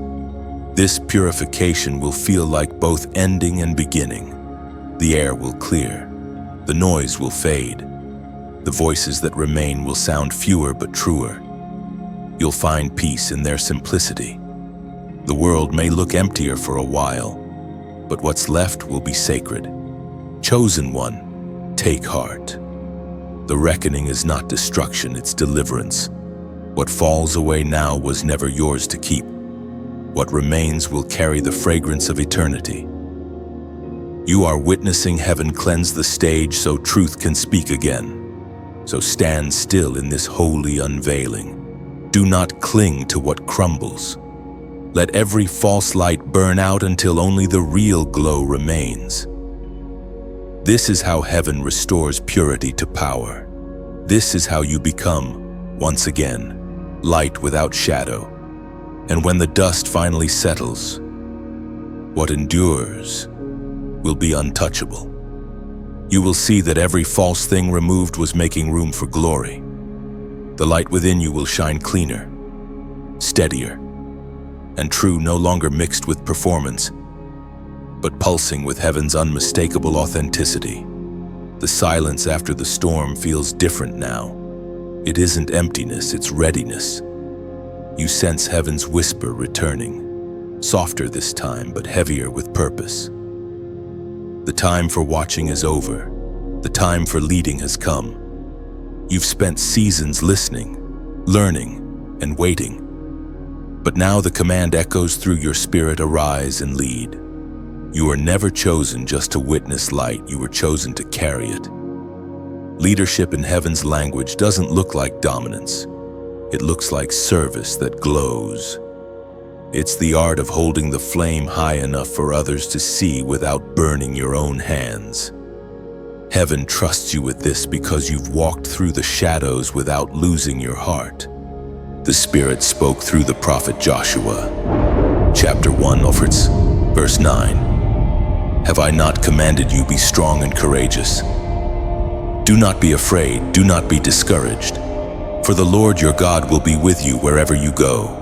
This purification will feel like both ending and beginning. The air will clear, the noise will fade, the voices that remain will sound fewer but truer. You'll find peace in their simplicity. The world may look emptier for a while, but what's left will be sacred. Chosen one, take heart. The reckoning is not destruction, it's deliverance. What falls away now was never yours to keep. What remains will carry the fragrance of eternity. You are witnessing heaven cleanse the stage so truth can speak again. So stand still in this holy unveiling. Do not cling to what crumbles. Let every false light burn out until only the real glow remains. This is how heaven restores purity to power. This is how you become, once again, light without shadow. And when the dust finally settles, what endures will be untouchable. You will see that every false thing removed was making room for glory. The light within you will shine cleaner, steadier, and true, no longer mixed with performance, but pulsing with heaven's unmistakable authenticity. The silence after the storm feels different now. It isn't emptiness, it's readiness. You sense heaven's whisper returning, softer this time, but heavier with purpose. The time for watching is over. The time for leading has come. You've spent seasons listening, learning, and waiting. But now the command echoes through your spirit: arise and lead. You were never chosen just to witness light, you were chosen to carry it. Leadership in heaven's language doesn't look like dominance. It looks like service that glows. It's the art of holding the flame high enough for others to see without burning your own hands. Heaven trusts you with this because you've walked through the shadows without losing your heart. The Spirit spoke through the prophet Joshua. Chapter 1, verse 9. Have I not commanded you, be strong and courageous? Do not be afraid, do not be discouraged, for the Lord your God will be with you wherever you go.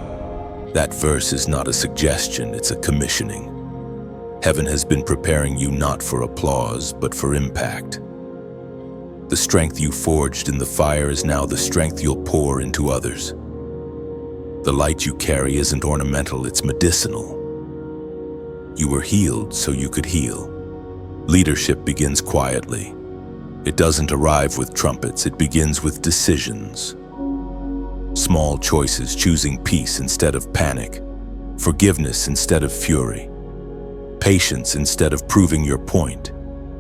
That verse is not a suggestion, it's a commissioning. Heaven has been preparing you not for applause, but for impact. The strength you forged in the fire is now the strength you'll pour into others. The light you carry isn't ornamental, it's medicinal. You were healed so you could heal. Leadership begins quietly. It doesn't arrive with trumpets, it begins with decisions. Small choices, choosing peace instead of panic, forgiveness instead of fury, patience instead of proving your point.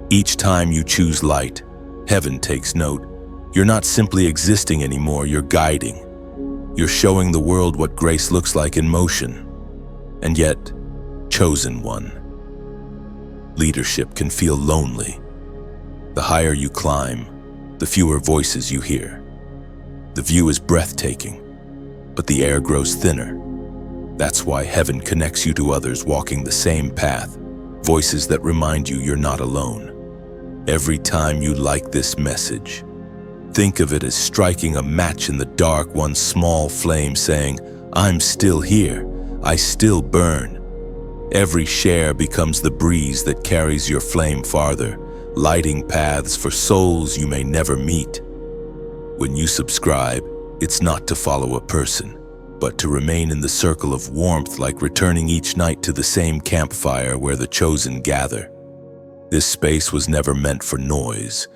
Each time you choose light, heaven takes note. You're not simply existing anymore, you're guiding. You're showing the world what grace looks like in motion. And yet, chosen one. Leadership can feel lonely. The higher you climb, the fewer voices you hear. The view is breathtaking, but the air grows thinner. That's why heaven connects you to others walking the same path, voices that remind you you're not alone. Every time you like this message, think of it as striking a match in the dark, one small flame saying, "I'm still here, I still burn." Every share becomes the breeze that carries your flame farther, lighting paths for souls you may never meet. When you subscribe, it's not to follow a person, but to remain in the circle of warmth, like returning each night to the same campfire where the chosen gather. This space was never meant for noise.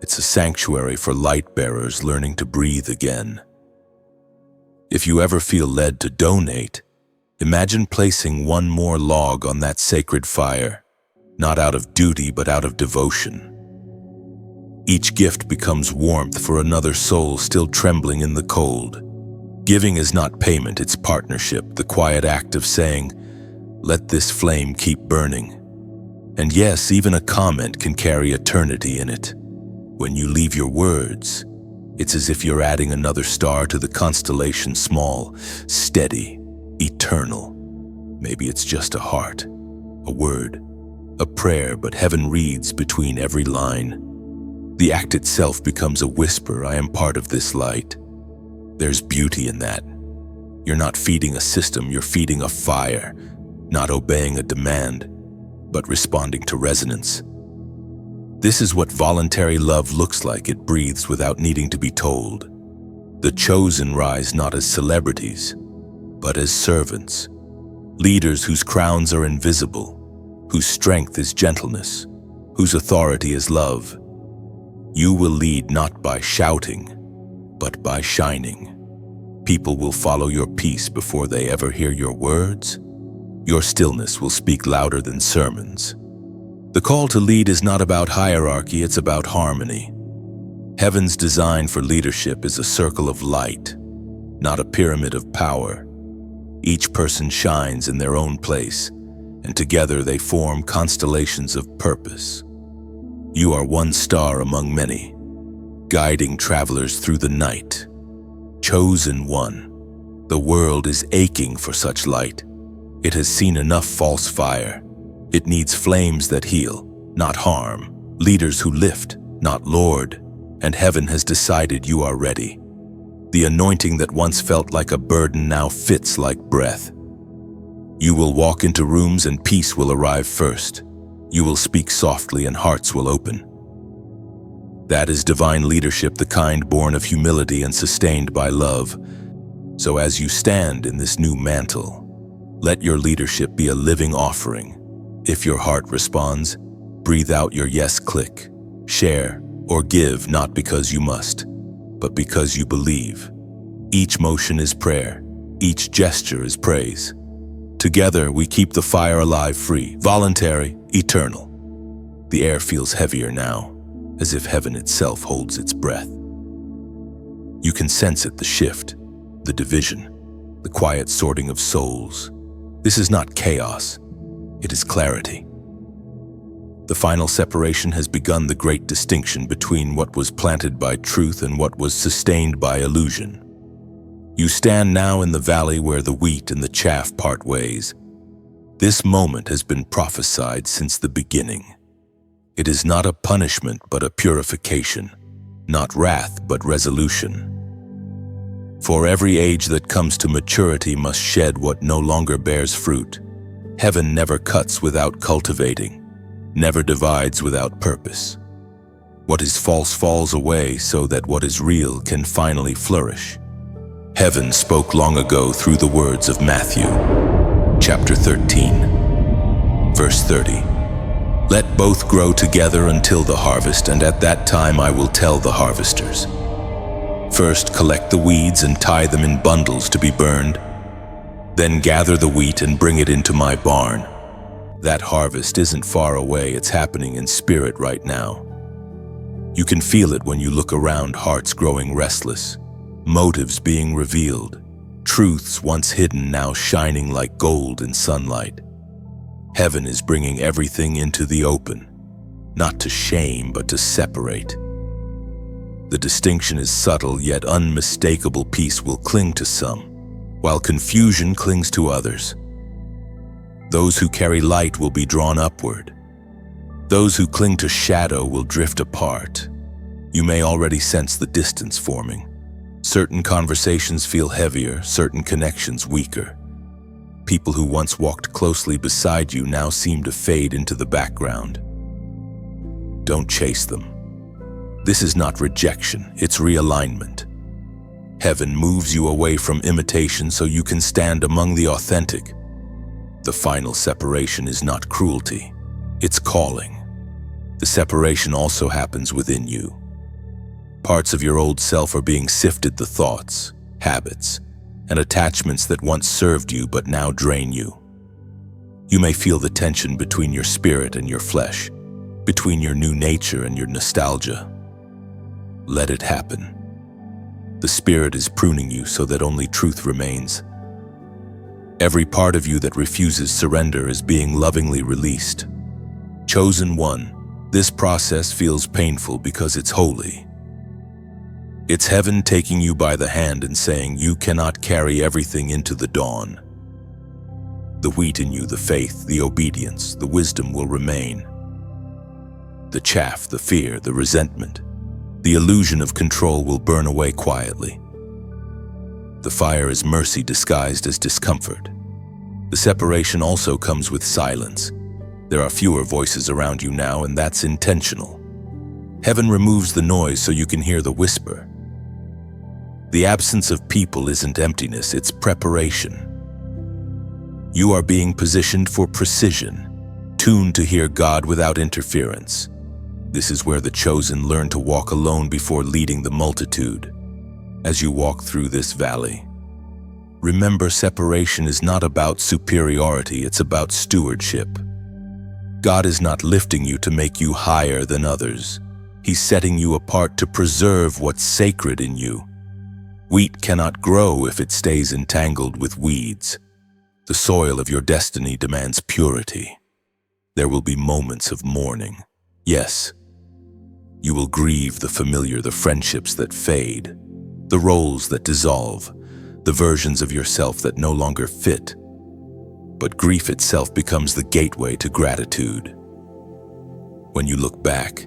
It's a sanctuary for light bearers learning to breathe again. If you ever feel led to donate, imagine placing one more log on that sacred fire, not out of duty but out of devotion. Each gift becomes warmth for another soul still trembling in the cold. Giving is not payment, it's partnership, the quiet act of saying, "Let this flame keep burning." And yes, even a comment can carry eternity in it. When you leave your words, it's as if you're adding another star to the constellation, small, steady, eternal. Maybe it's just a heart, a word, a prayer, but heaven reads between every line. The act itself becomes a whisper, "I am part of this light." There's beauty in that. You're not feeding a system, you're feeding a fire, not obeying a demand, but responding to resonance. This is what voluntary love looks like. It breathes without needing to be told. The chosen rise not as celebrities, but as servants, leaders whose crowns are invisible, whose strength is gentleness, whose authority is love. You will lead not by shouting, but by shining. People will follow your peace before they ever hear your words. Your stillness will speak louder than sermons. The call to lead is not about hierarchy, it's about harmony. Heaven's design for leadership is a circle of light, not a pyramid of power. Each person shines in their own place, and together they form constellations of purpose. You are one star among many, guiding travelers through the night. Chosen one. The world is aching for such light. It has seen enough false fire. It needs flames that heal, not harm, leaders who lift, not lord, and heaven has decided you are ready. The anointing that once felt like a burden now fits like breath. You will walk into rooms and peace will arrive first. You will speak softly and hearts will open. That is divine leadership, the kind born of humility and sustained by love. So as you stand in this new mantle, let your leadership be a living offering. If your heart responds, breathe out your yes click. Share or give not because you must, but because you believe. Each motion is prayer. Each gesture is praise. Together we keep the fire alive, free, voluntary, eternal. The air feels heavier now, as if heaven itself holds its breath. You can sense it, the shift, the division, the quiet sorting of souls. This is not chaos, it is clarity. The final separation has begun, the great distinction between what was planted by truth and what was sustained by illusion. You stand now in the valley where the wheat and the chaff part ways. This moment has been prophesied since the beginning. It is not a punishment but a purification, not wrath but resolution. For every age that comes to maturity must shed what no longer bears fruit. Heaven never cuts without cultivating, never divides without purpose. What is false falls away so that what is real can finally flourish. Heaven spoke long ago through the words of Matthew, chapter 13, verse 30. Let both grow together until the harvest, and at that time I will tell the harvesters. First collect the weeds and tie them in bundles to be burned. Then gather the wheat and bring it into my barn. That harvest isn't far away, it's happening in spirit right now. You can feel it when you look around, hearts growing restless, motives being revealed, truths once hidden now shining like gold in sunlight. Heaven is bringing everything into the open, not to shame but to separate. The distinction is subtle yet unmistakable. Peace will cling to some, while confusion clings to others. Those who carry light will be drawn upward. Those who cling to shadow will drift apart. You may already sense the distance forming. Certain conversations feel heavier, certain connections weaker. People who once walked closely beside you now seem to fade into the background. Don't chase them. This is not rejection, it's realignment. Heaven moves you away from imitation so you can stand among the authentic. The final separation is not cruelty, it's calling. The separation also happens within you. Parts of your old self are being sifted, the thoughts, habits, and attachments that once served you but now drain you. You may feel the tension between your spirit and your flesh, between your new nature and your nostalgia. Let it happen. The spirit is pruning you so that only truth remains. Every part of you that refuses surrender is being lovingly released. Chosen one, this process feels painful because it's holy. It's heaven taking you by the hand and saying you cannot carry everything into the dawn. The wheat in you, the faith, the obedience, the wisdom will remain. The chaff, the fear, the resentment, the illusion of control will burn away quietly. The fire is mercy disguised as discomfort. The separation also comes with silence. There are fewer voices around you now, and that's intentional. Heaven removes the noise so you can hear the whisper. The absence of people isn't emptiness, it's preparation. You are being positioned for precision, tuned to hear God without interference. This is where the chosen learn to walk alone before leading the multitude. As you walk through this valley, remember, separation is not about superiority, it's about stewardship. God is not lifting you to make you higher than others. He's setting you apart to preserve what's sacred in you. Wheat cannot grow if it stays entangled with weeds. The soil of your destiny demands purity. There will be moments of mourning. Yes, you will grieve the familiar, the friendships that fade, the roles that dissolve, the versions of yourself that no longer fit. But grief itself becomes the gateway to gratitude. When you look back,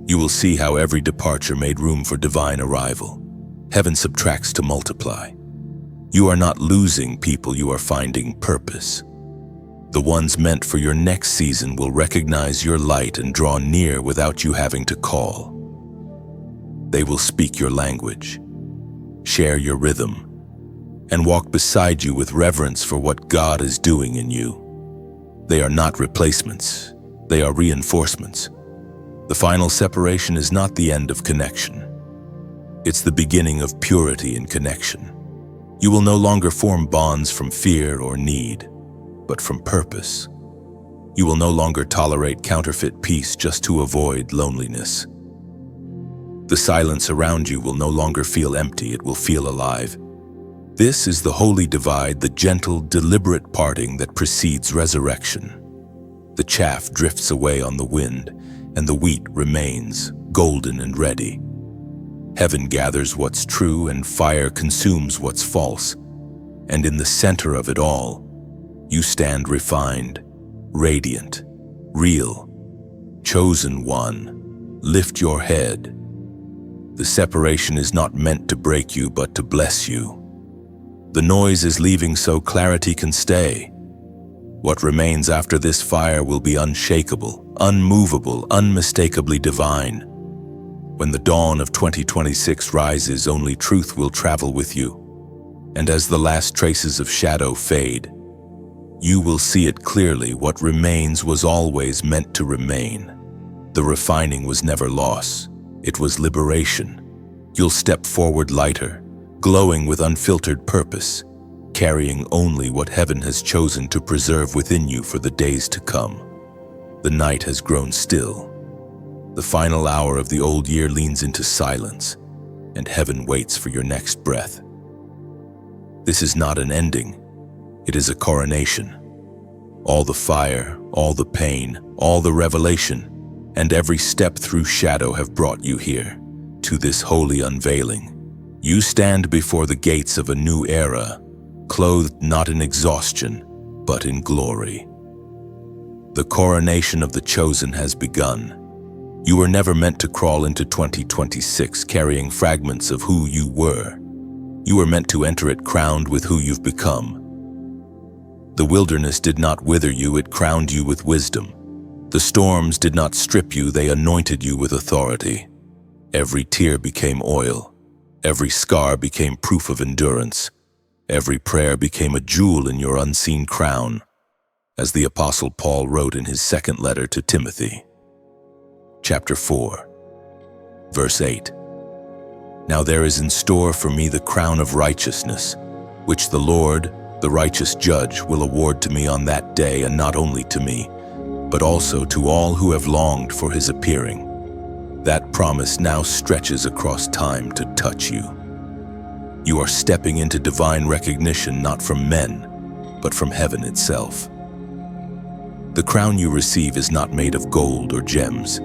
you will see how every departure made room for divine arrival. Heaven subtracts to multiply. You are not losing people, you are finding purpose. The ones meant for your next season will recognize your light and draw near without you having to call. They will speak your language, share your rhythm, and walk beside you with reverence for what God is doing in you. They are not replacements, they are reinforcements. The final separation is not the end of connection. It's the beginning of purity and connection. You will no longer form bonds from fear or need, but from purpose. You will no longer tolerate counterfeit peace just to avoid loneliness. The silence around you will no longer feel empty, it will feel alive. This is the holy divide, the gentle, deliberate parting that precedes resurrection. The chaff drifts away on the wind, and the wheat remains, golden and ready. Heaven gathers what's true, and fire consumes what's false. And in the center of it all, you stand refined, radiant, real, chosen one. Lift your head. The separation is not meant to break you, but to bless you. The noise is leaving so clarity can stay. What remains after this fire will be unshakable, unmovable, unmistakably divine. When the dawn of 2026 rises, only truth will travel with you. And as the last traces of shadow fade, you will see it clearly. What remains was always meant to remain. The refining was never loss, it was liberation. You'll step forward lighter, glowing with unfiltered purpose, carrying only what heaven has chosen to preserve within you for the days to come. The night has grown still. The final hour of the old year leans into silence, and heaven waits for your next breath. This is not an ending, it is a coronation. All the fire, all the pain, all the revelation, and every step through shadow have brought you here, to this holy unveiling. You stand before the gates of a new era, clothed not in exhaustion, but in glory. The coronation of the chosen has begun. You were never meant to crawl into 2026 carrying fragments of who you were. You were meant to enter it crowned with who you've become. The wilderness did not wither you, it crowned you with wisdom. The storms did not strip you, they anointed you with authority. Every tear became oil. Every scar became proof of endurance. Every prayer became a jewel in your unseen crown, as the Apostle Paul wrote in his second letter to Timothy. Chapter 4, verse 8. Now there is in store for me the crown of righteousness, which the Lord, the righteous judge, will award to me on that day, and not only to me, but also to all who have longed for his appearing. That promise now stretches across time to touch you. You are stepping into divine recognition not from men, but from heaven itself. The crown you receive is not made of gold or gems.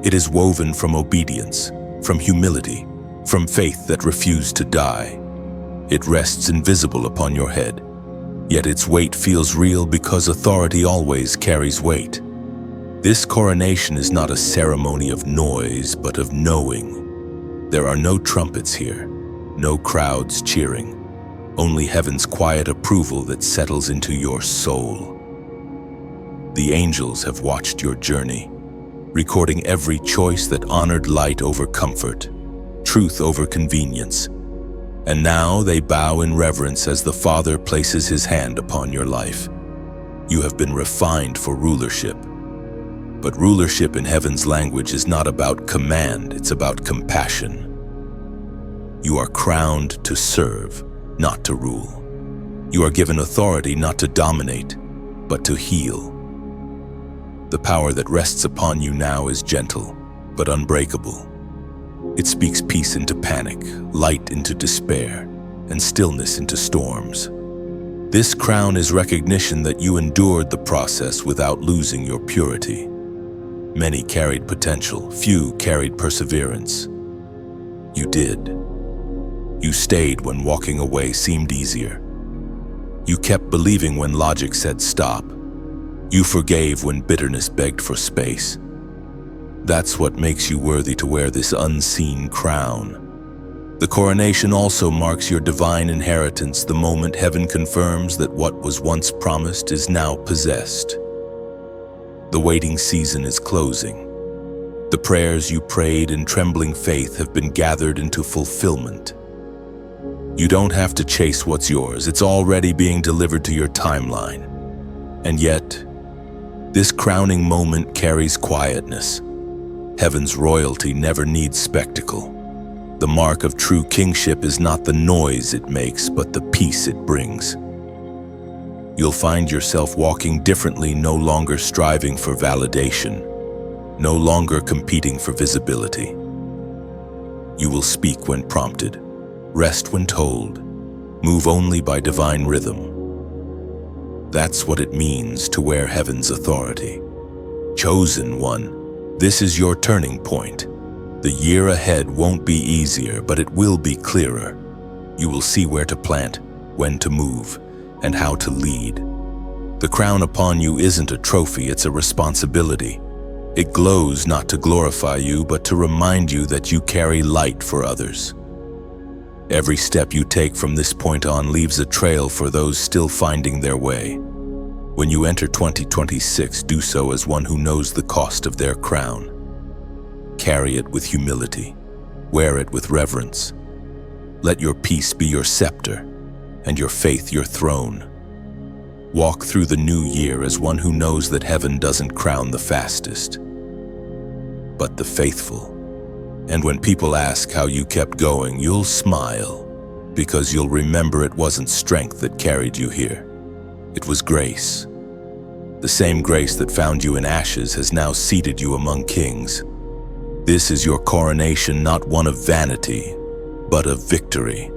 It is woven from obedience, from humility, from faith that refused to die. It rests invisible upon your head, yet its weight feels real because authority always carries weight. This coronation is not a ceremony of noise, but of knowing. There are no trumpets here, no crowds cheering, only heaven's quiet approval that settles into your soul. The angels have watched your journey, recording every choice that honored light over comfort, truth over convenience. And now they bow in reverence as the Father places his hand upon your life. You have been refined for rulership. But rulership in heaven's language is not about command, it's about compassion. You are crowned to serve, not to rule. You are given authority not to dominate, but to heal. The power that rests upon you now is gentle, but unbreakable. It speaks peace into panic, light into despair, and stillness into storms. This crown is recognition that you endured the process without losing your purity. Many carried potential, few carried perseverance. You did. You stayed when walking away seemed easier. You kept believing when logic said stop. You forgave when bitterness begged for space. That's what makes you worthy to wear this unseen crown. The coronation also marks your divine inheritance, the moment heaven confirms that what was once promised is now possessed. The waiting season is closing. The prayers you prayed in trembling faith have been gathered into fulfillment. You don't have to chase what's yours, it's already being delivered to your timeline. And yet, this crowning moment carries quietness. Heaven's royalty never needs spectacle. The mark of true kingship is not the noise it makes, but the peace it brings. You'll find yourself walking differently, no longer striving for validation, no longer competing for visibility. You will speak when prompted, rest when told, move only by divine rhythm. That's what it means to wear heaven's authority. Chosen one, this is your turning point. The year ahead won't be easier, but it will be clearer. You will see where to plant, when to move, and how to lead. The crown upon you isn't a trophy, it's a responsibility. It glows not to glorify you, but to remind you that you carry light for others. Every step you take from this point on leaves a trail for those still finding their way. When you enter 2026, do so as one who knows the cost of their crown. Carry it with humility. Wear it with reverence. Let your peace be your scepter, and your faith your throne. Walk through the new year as one who knows that heaven doesn't crown the fastest, but the faithful. And when people ask how you kept going, you'll smile, because you'll remember it wasn't strength that carried you here. It was grace. The same grace that found you in ashes has now seated you among kings. This is your coronation, not one of vanity, but of victory.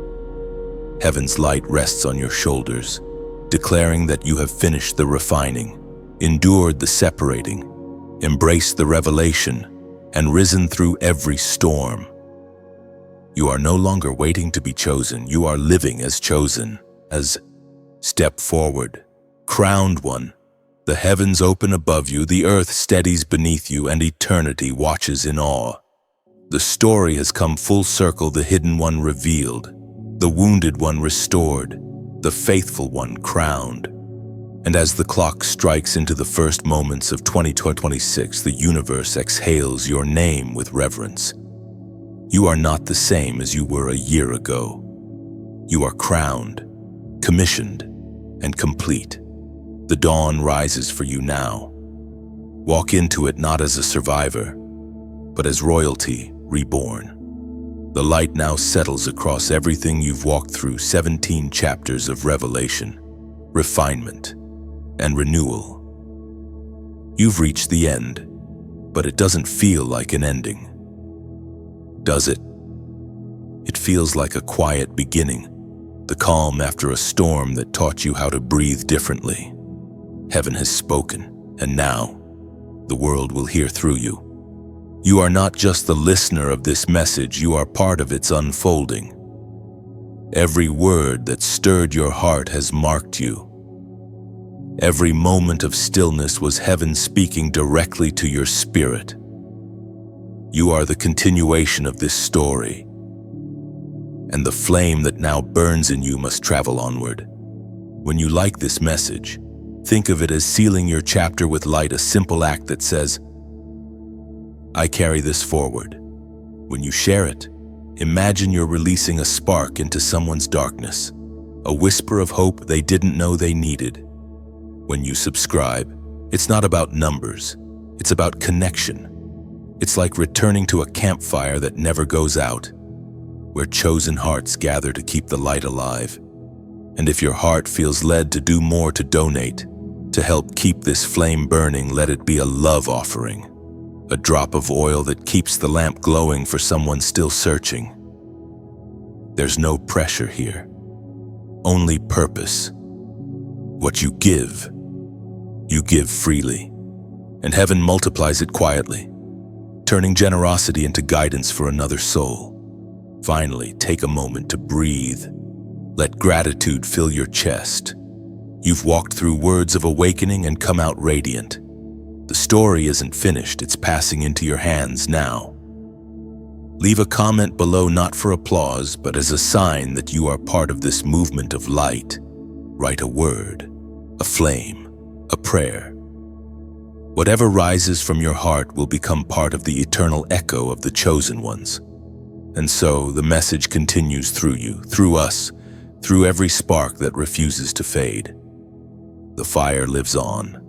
Heaven's light rests on your shoulders, declaring that you have finished the refining, endured the separating, embraced the revelation, and risen through every storm. You are no longer waiting to be chosen, you are living as chosen. As step forward, crowned one. The heavens open above you, the earth steadies beneath you, and eternity watches in awe. The story has come full circle, the hidden one revealed, the wounded one restored, the faithful one crowned. And as the clock strikes into the first moments of 2026, the universe exhales your name with reverence. You are not the same as you were a year ago. You are crowned, commissioned, and complete. The dawn rises for you now. Walk into it not as a survivor, but as royalty reborn. The light now settles across everything you've walked through, 17 chapters of revelation, refinement, and renewal. You've reached the end, but it doesn't feel like an ending. Does it? It feels like a quiet beginning, the calm after a storm that taught you how to breathe differently. Heaven has spoken, and now the world will hear through you. You are not just the listener of this message, you are part of its unfolding. Every word that stirred your heart has marked you. Every moment of stillness was heaven speaking directly to your spirit. You are the continuation of this story, and the flame that now burns in you must travel onward. When you like this message, think of it as sealing your chapter with light, a simple act that says, I carry this forward. When you share it, imagine you're releasing a spark into someone's darkness, a whisper of hope they didn't know they needed. When you subscribe, it's not about numbers, it's about connection. It's like returning to a campfire that never goes out, where chosen hearts gather to keep the light alive. And if your heart feels led to do more, to donate, to help keep this flame burning, let it be a love offering. A drop of oil that keeps the lamp glowing for someone still searching. There's no pressure here, only purpose. What you give freely, and heaven multiplies it quietly, turning generosity into guidance for another soul. Finally, take a moment to breathe. Let gratitude fill your chest. You've walked through words of awakening and come out radiant. The story isn't finished, it's passing into your hands now. Leave a comment below, not for applause, but as a sign that you are part of this movement of light. Write a word, a flame, a prayer. Whatever rises from your heart will become part of the eternal echo of the chosen ones. And so the message continues through you, through us, through every spark that refuses to fade. The fire lives on.